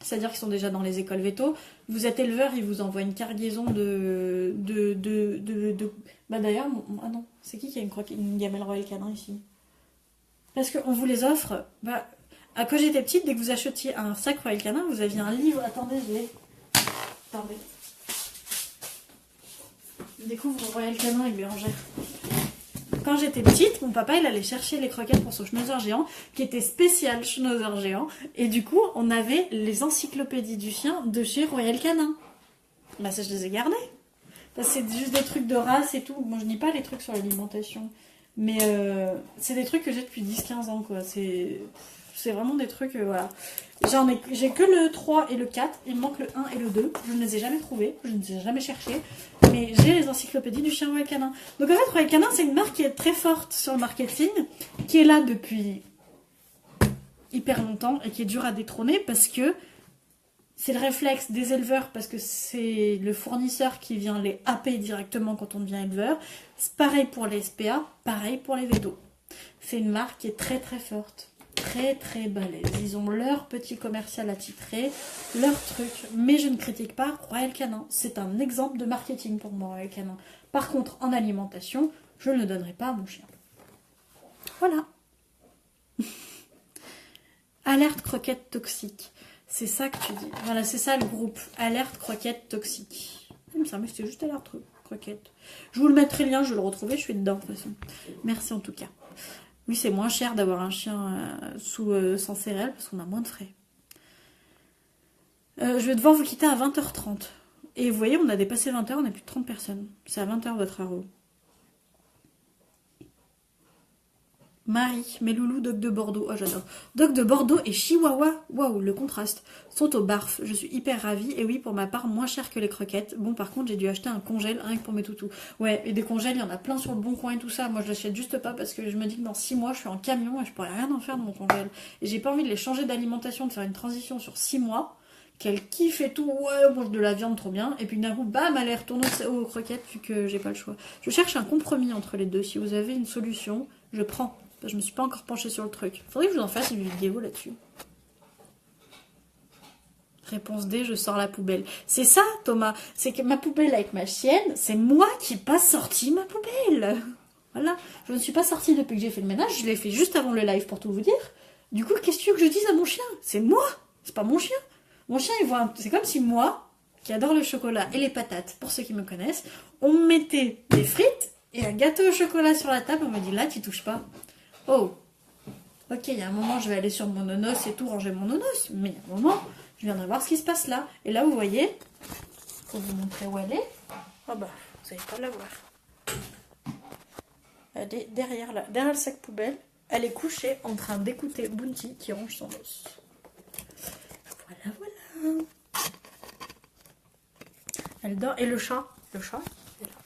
C'est-à-dire qu'ils sont déjà dans les écoles vétos. Vous êtes éleveur, ils vous envoient une cargaison Bah d'ailleurs, ah non, c'est qui a une gamelle Royal Canin ici? Parce qu'on vous les offre. Bah, quand j'étais petite, dès que vous achetiez un sac Royal Canin, vous aviez un livre. Attendez, Attendez. Je découvre Royal Canin avec Bérangère. Quand j'étais petite, mon papa il allait chercher les croquettes pour son schnauzer géant, qui était spécial schnauzer géant, et du coup on avait les encyclopédies du chien de chez Royal Canin. Bah ça je les ai gardées. Parce que c'est juste des trucs de race et tout. Moi je nie pas les trucs sur l'alimentation, mais c'est des trucs que j'ai depuis 10-15 ans quoi. C'est vraiment des trucs, voilà. J'ai que le 3 et le 4, il me manque le 1 et le 2. Je ne les ai jamais trouvés, je ne les ai jamais cherchés. Mais j'ai les encyclopédies du chien Royal Canin. Donc en fait, Royal Canin, c'est une marque qui est très forte sur le marketing, qui est là depuis hyper longtemps et qui est dure à détrôner parce que c'est le réflexe des éleveurs, parce que c'est le fournisseur qui vient les happer directement quand on devient éleveur. C'est pareil pour les SPA, pareil pour les vétos. C'est une marque qui est très très forte. Très très balèze. Ils ont leur petit commercial attitré, leur truc, mais je ne critique pas Royal Canin. C'est un exemple de marketing pour moi, Royal Canin. Par contre, en alimentation, je ne le donnerai pas à mon chien. Voilà. Alerte croquette toxique. C'est ça que tu dis. Voilà, c'est ça le groupe. Alerte croquette toxique. Il me semble que c'était juste alerte croquette. Je vous le mettrai le lien, je vais le retrouver, je suis dedans de toute façon. Merci en tout cas. Oui, c'est moins cher d'avoir un chien sans céréales parce qu'on a moins de frais. Je vais devoir vous quitter à 20h30. Et vous voyez, on a dépassé 20h, on a plus de 30 personnes. C'est à 20h votre heure. Marie, mes loulous, Doc de Bordeaux. Oh, j'adore. Doc de Bordeaux et Chihuahua. Waouh, le contraste. Sont au barf. Je suis hyper ravie. Et oui, pour ma part, moins cher que les croquettes. Bon, par contre, j'ai dû acheter un congèle rien que pour mes toutous. Ouais, et des congèles, il y en a plein sur le bon coin et tout ça. Moi, je l'achète juste pas parce que je me dis que dans 6 mois, je suis en camion et je pourrais rien en faire de mon congèle. Et j'ai pas envie de les changer d'alimentation, de faire une transition sur 6 mois. Qu'elle kiffe et tout, ouais, mange de la viande trop bien, et puis d'un coup, bam, elle retourne aux croquettes, vu que j'ai pas le choix. Je cherche un compromis entre les deux. Si vous avez une solution, je prends. Je me suis pas encore penchée sur le truc. Faudrait que je vous en fasse une vidéo là-dessus. Réponse D, je sors la poubelle. C'est ça, Thomas. C'est que ma poubelle avec ma chienne, c'est moi qui n'ai pas sorti ma poubelle. Voilà. Je ne suis pas sortie depuis que j'ai fait le ménage. Je l'ai fait juste avant le live pour tout vous dire. Du coup, qu'est-ce que tu veux que je dise à mon chien? C'est moi. C'est pas mon chien. Mon chien, il voit c'est comme si moi, qui adore le chocolat et les patates, pour ceux qui me connaissent, on me mettait des frites et un gâteau au chocolat sur la table. On me dit là, tu touches pas. Oh, ok, il y a un moment, je vais aller sur mon nonos et tout, ranger mon nonos. Mais il y a un moment, je viens de voir ce qui se passe là. Et là, vous voyez, pour vous montrer où elle est. Oh bah, vous n'allez pas la voir. Elle est derrière là, derrière le sac poubelle. Elle est couchée en train d'écouter Bounty qui range son os. Voilà, voilà. Elle dort. Et le chat, il est là.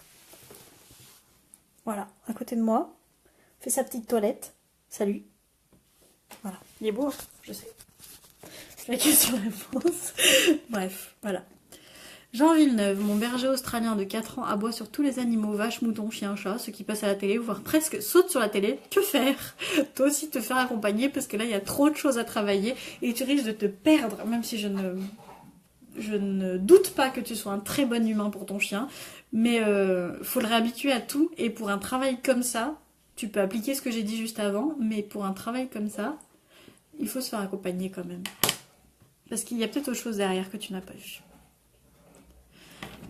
Voilà, à côté de moi. Fait sa petite toilette. Salut. Voilà. Il est beau, hein, je sais. La question-réponse. Bref, voilà. Jean Villeneuve, mon berger australien de 4 ans aboie sur tous les animaux, vaches, moutons, chiens, chats, ceux qui passent à la télé, voire presque sautent sur la télé. Que faire? Toi aussi te faire accompagner parce que là il y a trop de choses à travailler et tu risques de te perdre, même si je ne doute pas que tu sois un très bon humain pour ton chien, mais faut le réhabituer à tout et pour un travail comme ça, tu peux appliquer ce que j'ai dit juste avant, mais pour un travail comme ça, il faut se faire accompagner quand même. Parce qu'il y a peut-être autre chose derrière que tu n'as pas vu.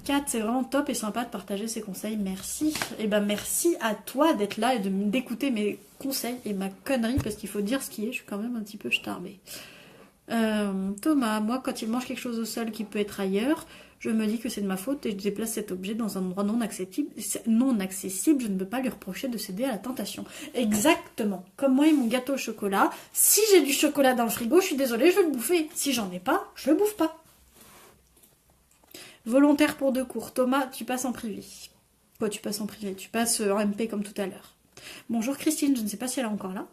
4, c'est vraiment top et sympa de partager ces conseils, merci. Et ben merci à toi d'être là et d'écouter mes conseils et ma connerie, parce qu'il faut dire ce qui est, je suis quand même un petit peu starbée. Thomas, moi quand il mange quelque chose au sol qui peut être ailleurs, je me dis que c'est de ma faute et je déplace cet objet dans un endroit non accessible, je ne peux pas lui reprocher de céder à la tentation. Exactement, comme moi et mon gâteau au chocolat, si j'ai du chocolat dans le frigo, je suis désolée, je vais le bouffer. Si j'en ai pas, je le bouffe pas. Volontaire pour 2 cours. Thomas, tu passes en privé. Quoi, tu passes en privé? Tu passes en MP comme tout à l'heure. Bonjour Christine, je ne sais pas si elle est encore là.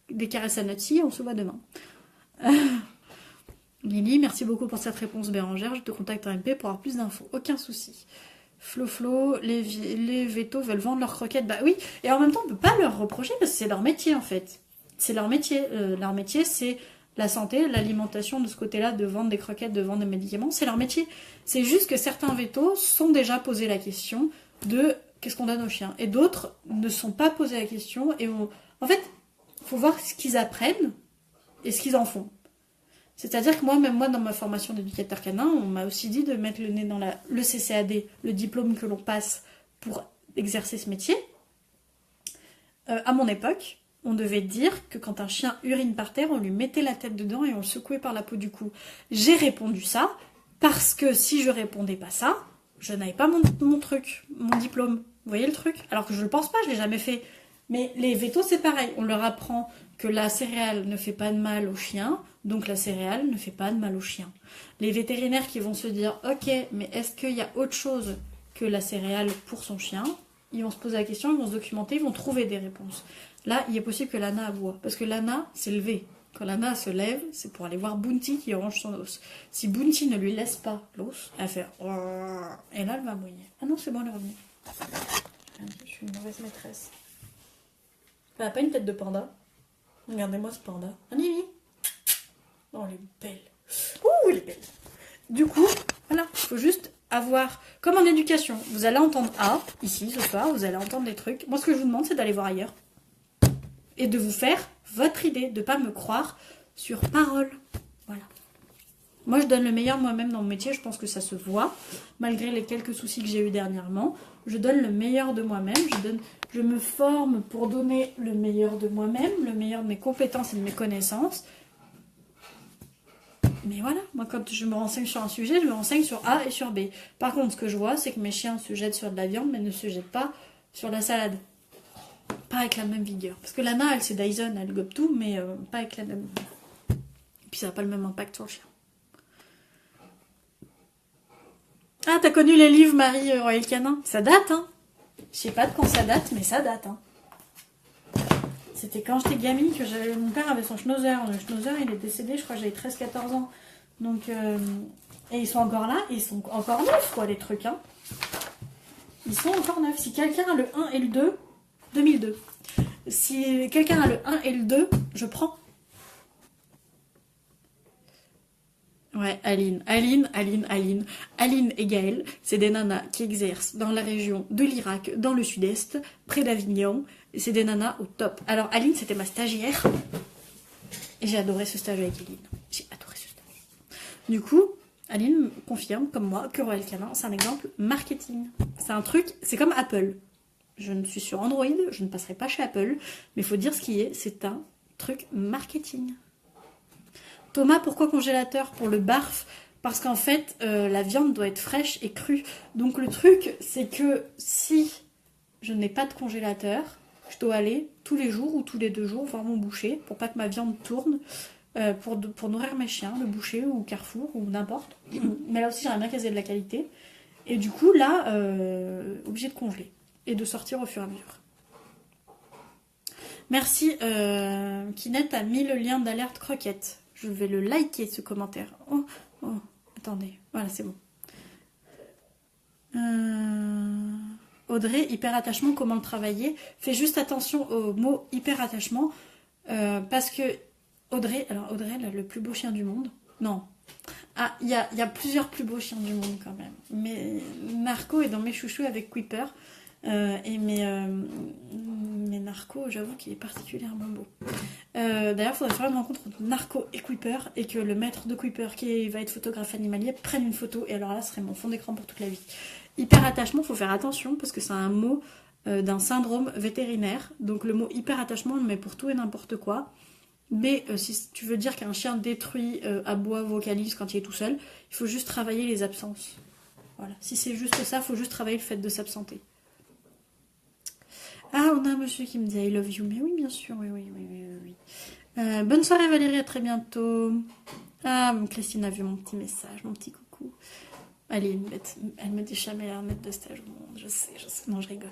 Des caresses à notre fille, on se voit demain. Lily, merci beaucoup pour cette réponse Bérangère. Je te contacte en MP pour avoir plus d'infos. Aucun souci. Flo, les vétos veulent vendre leurs croquettes. Bah oui, et en même temps, on ne peut pas leur reprocher parce que c'est leur métier en fait. C'est leur métier. Leur métier, c'est la santé, l'alimentation de ce côté-là, de vendre des croquettes, de vendre des médicaments, c'est leur métier. C'est juste que certains vétos sont déjà posés la question de qu'est-ce qu'on donne aux chiens. Et d'autres ne sont pas posés la question. Et en fait, il faut voir ce qu'ils apprennent et ce qu'ils en font. C'est-à-dire que même moi, dans ma formation d'éducateur canin, on m'a aussi dit de mettre le nez dans le CCAD, le diplôme que l'on passe pour exercer ce métier. À mon époque, on devait dire que quand un chien urine par terre, on lui mettait la tête dedans et on le secouait par la peau du cou. J'ai répondu ça parce que si je répondais pas ça, je n'avais pas mon truc, mon diplôme. Vous voyez le truc? Alors que je ne pense pas, je ne l'ai jamais fait. Mais les vétos, c'est pareil. On leur apprend que la céréale ne fait pas de mal aux chiens, donc la céréale ne fait pas de mal aux chiens. Les vétérinaires qui vont se dire « Ok, mais est-ce qu'il y a autre chose que la céréale pour son chien ?» Ils vont se poser la question, ils vont se documenter, ils vont trouver des réponses. Là, il est possible que Lana aboie. Parce que Lana s'est levée. Quand Lana se lève, c'est pour aller voir Bounty qui range son os. Si Bounty ne lui laisse pas l'os, elle fait « Et là, elle va mouiller. Ah non, c'est bon, elle est revenue. Je suis une mauvaise maîtresse. Elle n'a pas une tête de panda. Regardez-moi ce panda. Annie. Oh, elle est belle. Ouh, elle est belle. Du coup, voilà, il faut juste avoir... Comme en éducation, vous allez entendre A, ici, ce soir, vous allez entendre des trucs. Moi, ce que je vous demande, c'est d'aller voir ailleurs. Et de vous faire votre idée, de ne pas me croire sur parole. Voilà. Moi, je donne le meilleur moi-même dans mon métier, je pense que ça se voit. Malgré les quelques soucis que j'ai eu dernièrement, je donne le meilleur de moi-même. Je me forme pour donner le meilleur de moi-même, le meilleur de mes compétences et de mes connaissances. Mais voilà, moi quand je me renseigne sur un sujet, je me renseigne sur A et sur B. Par contre, ce que je vois, c'est que mes chiens se jettent sur de la viande, mais ne se jettent pas sur la salade. pas avec la même vigueur. Parce que Lana, elle c'est Dyson, elle gobe tout, mais pas avec la même. Et puis ça n'a pas le même impact sur le chien. Ah, t'as connu les livres Marie Royal Canin? Ça date, hein? Je sais pas de quand ça date, mais ça date, hein. C'était quand j'étais gamine que j'avais... Mon père avait son schnauzer. Le schnauzer, il est décédé, je crois que j'avais 13-14 ans. Donc, et ils sont encore là, et ils sont encore neufs, quoi, les trucs, hein. Ils sont encore neufs. Si quelqu'un a le 1 et le 2, 2002. Si quelqu'un a le 1 et le 2, je prends. Ouais, Aline et Gaëlle, c'est des nanas qui exercent dans la région de l'Irak, dans le sud-est, près d'Avignon. C'est des nanas au top. Alors Aline, c'était ma stagiaire. Et j'ai adoré ce stage avec Aline. J'ai adoré ce stage. Du coup, Aline confirme, comme moi, que Royal Canin, c'est un exemple marketing. C'est un truc, c'est comme Apple. Je ne suis sur Android, je ne passerai pas chez Apple, mais il faut dire ce qui est, c'est un truc marketing. Thomas, pourquoi congélateur? Pour le barf. Parce qu'en fait, la viande doit être fraîche et crue. Donc le truc, c'est que si je n'ai pas de congélateur, je dois aller tous les jours ou tous les 2 jours voir mon boucher pour pas que ma viande tourne, pour nourrir mes chiens, le boucher ou Carrefour ou n'importe. Mais là aussi, j'aimerais bien qu'elles aient de la qualité. Et du coup, là, obligé de congeler et de sortir au fur et à mesure. Merci, Kinette a mis le lien d'alerte croquette. Je vais le liker, ce commentaire. Oh, attendez. Voilà, c'est bon. Audrey, hyperattachement, comment le travailler? Fais juste attention au mot hyperattachement. Parce que Audrey, elle a le plus beau chien du monde. Non. Ah, il y a plusieurs plus beaux chiens du monde quand même. Mais Narco est dans mes chouchous avec Kuiper. Et mes narcos, j'avoue qu'il est particulièrement beau. D'ailleurs, il faudrait faire une rencontre entre Narco et Kuiper et que le maître de Kuiper, qui va être photographe animalier, prenne une photo. Et alors là, ce serait mon fond d'écran pour toute la vie. Hyperattachement, faut faire attention parce que c'est un mot d'un syndrome vétérinaire. Donc le mot hyperattachement, on le met pour tout et n'importe quoi. Mais si tu veux dire qu'un chien détruit, aboie, vocalise quand il est tout seul, il faut juste travailler les absences. Voilà. Si c'est juste ça, il faut juste travailler le fait de s'absenter. Ah, on a un monsieur qui me dit I love you. Mais oui, bien sûr, oui. Bonne soirée Valérie, à très bientôt. Ah, Christine a vu mon petit message, mon petit coucou. Allez, elle me dit jamais la maître de stage au monde. Je sais. Non, je rigole.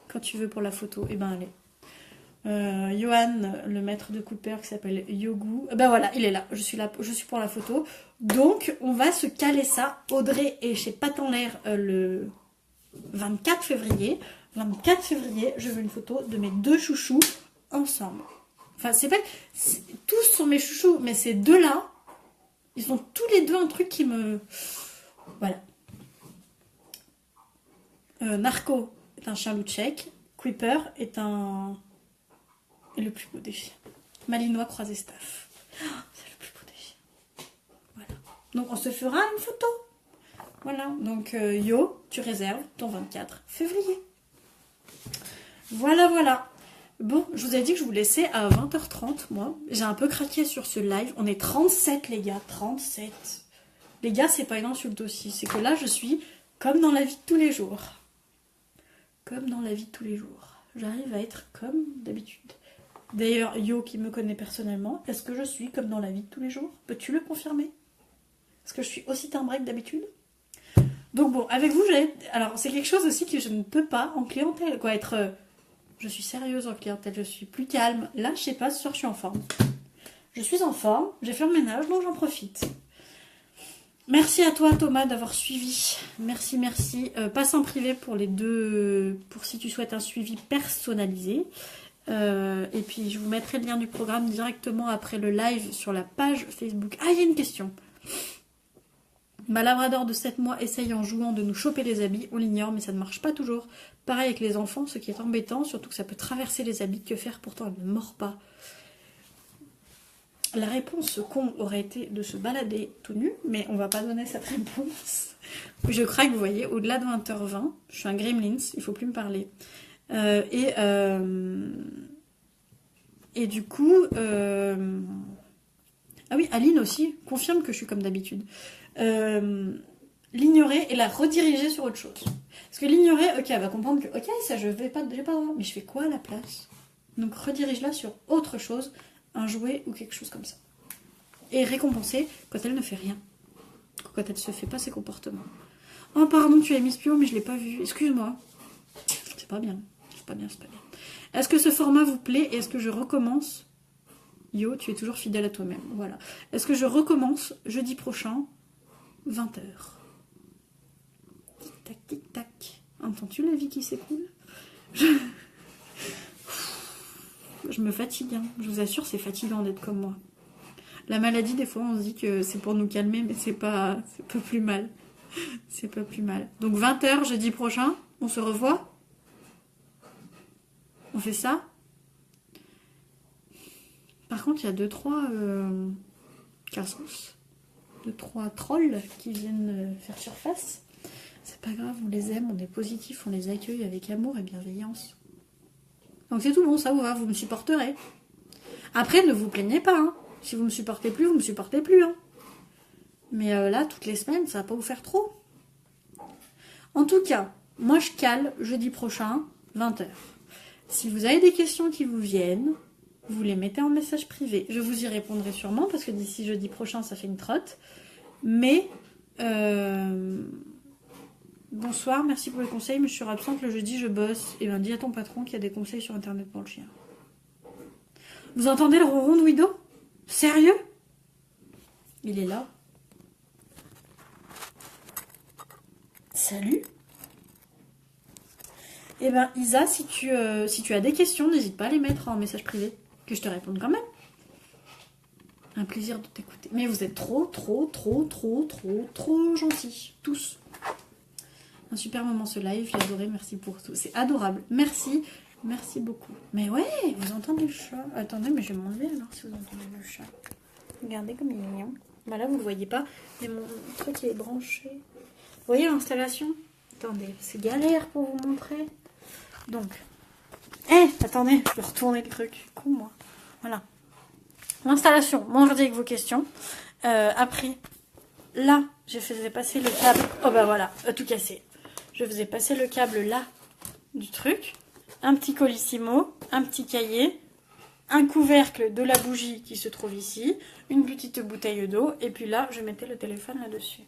Quand tu veux pour la photo, eh ben allez. Johan, le maître de Cooper qui s'appelle Yogu. Ben voilà, il est là. Je suis pour la photo. Donc, on va se caler ça. Audrey est chez Pat en l'air le 24 février. 24 février, je veux une photo de mes 2 chouchous ensemble. Enfin, c'est pas... Tous sont mes chouchous, mais ces deux-là, ils ont tous les deux un truc qui me... Voilà. Narco est un chien loup tchèque. Kuiper est le plus beau des chiens. Malinois croisé staff. Oh, c'est le plus beau des chiens. Voilà. Donc, on se fera une photo. Voilà, donc Yo, tu réserves ton 24 février. Voilà. Bon, je vous ai dit que je vous laissais à 20h30, moi. J'ai un peu craqué sur ce live. On est 37, les gars, 37. Les gars, c'est pas une insulte aussi. C'est que là, je suis comme dans la vie de tous les jours. Comme dans la vie de tous les jours. J'arrive à être comme d'habitude. D'ailleurs, Yo, qui me connaît personnellement, est-ce que je suis comme dans la vie de tous les jours? Peux-tu le confirmer? Est-ce que je suis aussi timbrée que d'habitude? Donc bon, avec vous, alors c'est quelque chose aussi que je ne peux pas en clientèle, quoi, être... je suis sérieuse en clientèle, je suis plus calme. Là, je sais pas, ce soir, je suis en forme. Je suis en forme, j'ai fait le ménage, donc j'en profite. Merci à toi, Thomas, d'avoir suivi. Merci. Passe en privé pour les deux, pour si tu souhaites un suivi personnalisé. Et puis, je vous mettrai le lien du programme directement après le live sur la page Facebook. Ah, il y a une question. Ma labrador de 7 mois essaye en jouant de nous choper les habits, on l'ignore mais ça ne marche pas toujours. Pareil avec les enfants, ce qui est embêtant, surtout que ça peut traverser les habits, que faire pourtant elle ne mord pas. La réponse con aurait été de se balader tout nu, mais on va pas donner cette réponse. Je craque, vous voyez, au-delà de 20h20, je suis un gremlins, il faut plus me parler. Et du coup... Ah oui, Aline aussi confirme que je suis comme d'habitude. l'ignorer et la rediriger sur autre chose. Parce que l'ignorer, ok, elle va comprendre que, ok, ça je vais pas, j'ai pas le droit, mais je fais quoi à la place? Donc redirige-la sur autre chose, un jouet ou quelque chose comme ça. Et récompenser quand elle ne fait rien. Quand elle ne se fait pas ses comportements. Oh pardon, tu as mis Spio, mais je l'ai pas vu. Excuse-moi. C'est pas bien. C'est pas bien. Est-ce que ce format vous plaît et est-ce que je recommence? Yo, tu es toujours fidèle à toi-même. Voilà. Est-ce que je recommence jeudi prochain, 20h? Tic-tac, tic-tac. Entends-tu la vie qui s'écoule? Je me fatigue. Hein. Je vous assure, c'est fatigant d'être comme moi. La maladie, des fois, on se dit que c'est pour nous calmer, mais c'est pas plus mal. C'est pas plus mal. Donc 20h jeudi prochain, on se revoit? On fait ça? Par contre, il y a 2-3 cassos, 2-3 trolls qui viennent faire surface. C'est pas grave, on les aime, on est positifs, on les accueille avec amour et bienveillance. Donc c'est tout bon, ça vous va, vous me supporterez. Après, ne vous plaignez pas, hein. Si vous me supportez plus, vous me supportez plus, hein. Mais là, toutes les semaines, ça va pas vous faire trop. En tout cas, moi je cale jeudi prochain, 20h. Si vous avez des questions qui vous viennent, vous les mettez en message privé. Je vous y répondrai sûrement, parce que d'ici jeudi prochain, ça fait une trotte. Mais, bonsoir, merci pour les conseils, mais je serai absente le jeudi, je bosse. Et bien, dis à ton patron qu'il y a des conseils sur Internet pour le chien. Vous entendez le ronron de Wido? Sérieux? Il est là. Salut. Eh ben, Isa, si tu as des questions, n'hésite pas à les mettre en message privé, que je te réponde quand même. Un plaisir de t'écouter. Mais vous êtes trop gentils, tous. Un super moment ce live, j'ai adoré, merci pour tout. C'est adorable, merci beaucoup. Mais ouais, vous entendez le chat? Attendez, mais je vais m'enlever alors si vous entendez le chat. Regardez comme il est mignon. Bah là, vous le voyez pas, mais mon truc il est branché. Vous voyez l'installation? Attendez, c'est galère pour vous montrer. Donc, attendez, je vais retourner le truc. Con, moi. Voilà. L'installation, moi je dis avec vos questions. Après, là, je faisais passer le câble. Oh bah voilà, tout cassé. Je faisais passer le câble là du truc. Un petit colissimo, un petit cahier, un couvercle de la bougie qui se trouve ici, une petite bouteille d'eau, et puis là, je mettais le téléphone là-dessus.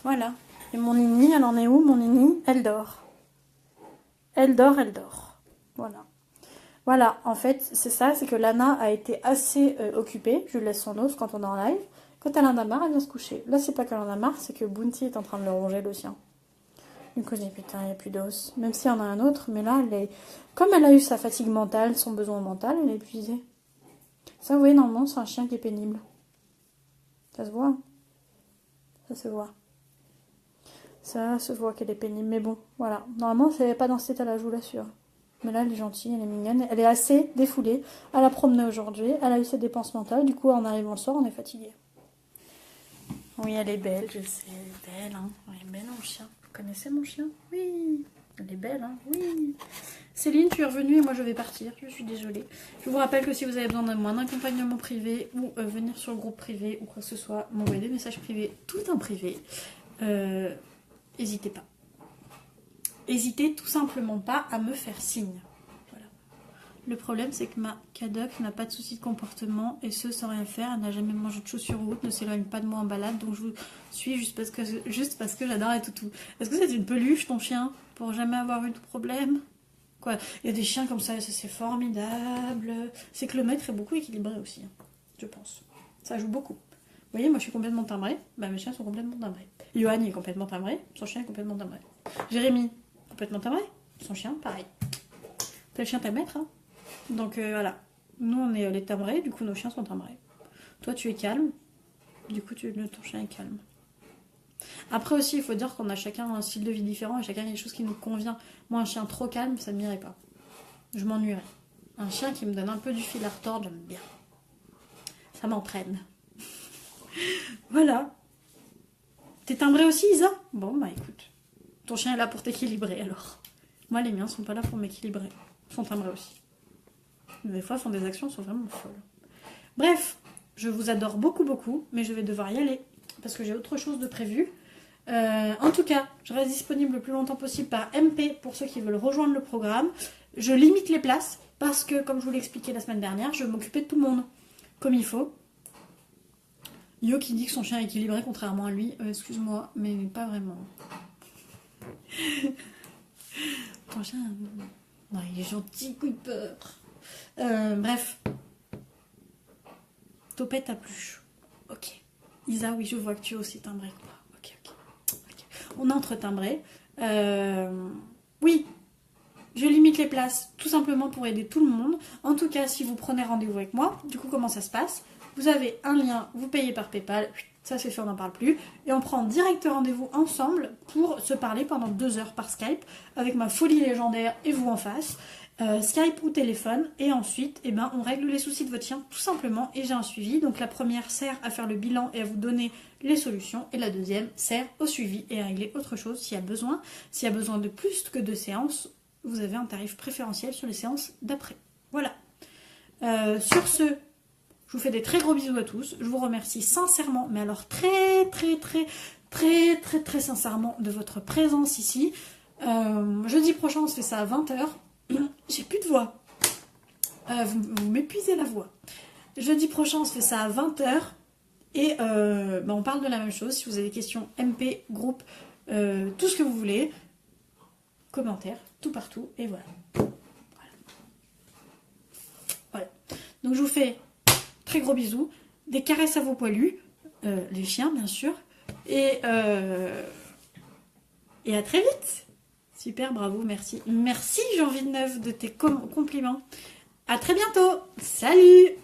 Voilà. Et mon Nini, elle en est où? Mon Nini, elle dort. Elle dort. Voilà. Voilà, en fait, c'est ça, c'est que Lana a été assez occupée. Je lui laisse son os quand on est en live. Quand elle en a marre, elle vient se coucher. Là, c'est pas qu'elle en a marre, c'est que Bounty est en train de le ronger, le sien. Du coup, je dis, putain, il n'y a plus d'os. Même s'il y en a un autre, mais là, comme elle a eu sa fatigue mentale, son besoin mental, elle est épuisée. Ça, vous voyez, normalement, c'est un chien qui est pénible. Ça se voit, hein? Ça se voit. Ça se voit qu'elle est pénible, mais bon, voilà. Normalement, elle n'est pas dans cet état-là, je vous l'assure. Mais là, elle est gentille, elle est mignonne. Elle est assez défoulée. Elle a promené aujourd'hui, elle a eu ses dépenses mentales. Du coup, en arrivant le soir, on est fatigué. Oui, elle est belle, je sais. Elle est belle, hein. Elle est belle, mon chien. Vous connaissez mon chien? Oui. Elle est belle, hein. Oui. Céline, tu es revenue et moi, je vais partir. Je suis désolée. Je vous rappelle que si vous avez besoin d'un moindre accompagnement privé ou venir sur le groupe privé ou quoi que ce soit, m'envoyer des messages privés, tout en privé. N'hésitez pas. N'hésitez tout simplement pas à me faire signe. Voilà. Le problème, c'est que ma cadoc n'a pas de soucis de comportement et ce sans rien faire. Elle n'a jamais mangé de chaussures route, ne s'éloigne pas de moi en balade, donc je vous suis juste parce que j'adore les toutous. Est-ce que c'est une peluche, ton chien, pour jamais avoir eu de problème? Quoi, il y a des chiens comme ça, c'est formidable. C'est que le maître est beaucoup équilibré aussi, hein, je pense. Ça joue beaucoup. Vous voyez, moi je suis complètement timbrée, bah mes chiens sont complètement timbrés. Johan est complètement timbré, son chien est complètement timbré. Jérémy, complètement timbré, son chien, pareil. Tel chien, tel maître, hein. Donc voilà, nous on est les timbrés, du coup nos chiens sont timbrés. Toi tu es calme, du coup ton chien est calme. Après aussi, il faut dire qu'on a chacun un style de vie différent et chacun a quelque chose qui nous convient. Moi, un chien trop calme, ça ne m'irait pas. Je m'ennuierais. Un chien qui me donne un peu du fil à retordre, j'aime bien. Ça m'entraîne. Voilà. T'es timbré aussi, Isa? Bon, bah écoute. Ton chien est là pour t'équilibrer, alors. Moi, les miens sont pas là pour m'équilibrer. Ils sont timbrés aussi. Des fois, ils font des actions qui sont vraiment folles. Bref, je vous adore beaucoup, mais je vais devoir y aller. Parce que j'ai autre chose de prévu. En tout cas, je reste disponible le plus longtemps possible par MP pour ceux qui veulent rejoindre le programme. Je limite les places parce que, comme je vous l'ai expliqué la semaine dernière, je veux m'occuper de tout le monde comme il faut. Yo qui dit que son chien est équilibré contrairement à lui. Excuse-moi, mais pas vraiment. Ton chien... Non, il est gentil, Cooper. Bref. Topette à pluche. Ok. Isa, oui, je vois que tu es aussi timbré que moi. Ok. On est entre timbrés. Oui, je limite les places tout simplement pour aider tout le monde. En tout cas, si vous prenez rendez-vous avec moi, du coup, comment ça se passe? Vous avez un lien, vous payez par PayPal, ça c'est fait, on n'en parle plus. Et on prend direct rendez-vous ensemble pour se parler pendant 2 heures par Skype avec ma folie légendaire et vous en face. Skype ou téléphone, et ensuite on règle les soucis de votre chien tout simplement, et j'ai un suivi. Donc la première sert à faire le bilan et à vous donner les solutions, et la deuxième sert au suivi et à régler autre chose s'il y a besoin. S'il y a besoin de plus que 2 séances, vous avez un tarif préférentiel sur les séances d'après. Voilà. Sur ce, je vous fais des très gros bisous à tous. Je vous remercie sincèrement, mais alors très sincèrement de votre présence ici. Jeudi prochain, on se fait ça à 20h. J'ai plus de voix. Vous m'épuisez la voix. Jeudi prochain, on se fait ça à 20h. Et on parle de la même chose. Si vous avez des questions, MP, groupe, tout ce que vous voulez. Commentaires, tout partout. Et voilà. Donc je vous fais très gros bisous. Des caresses à vos poilus. Les chiens, bien sûr. Et à très vite. Super, bravo, merci. Merci Jean Villeneuve de tes compliments. À très bientôt. Salut!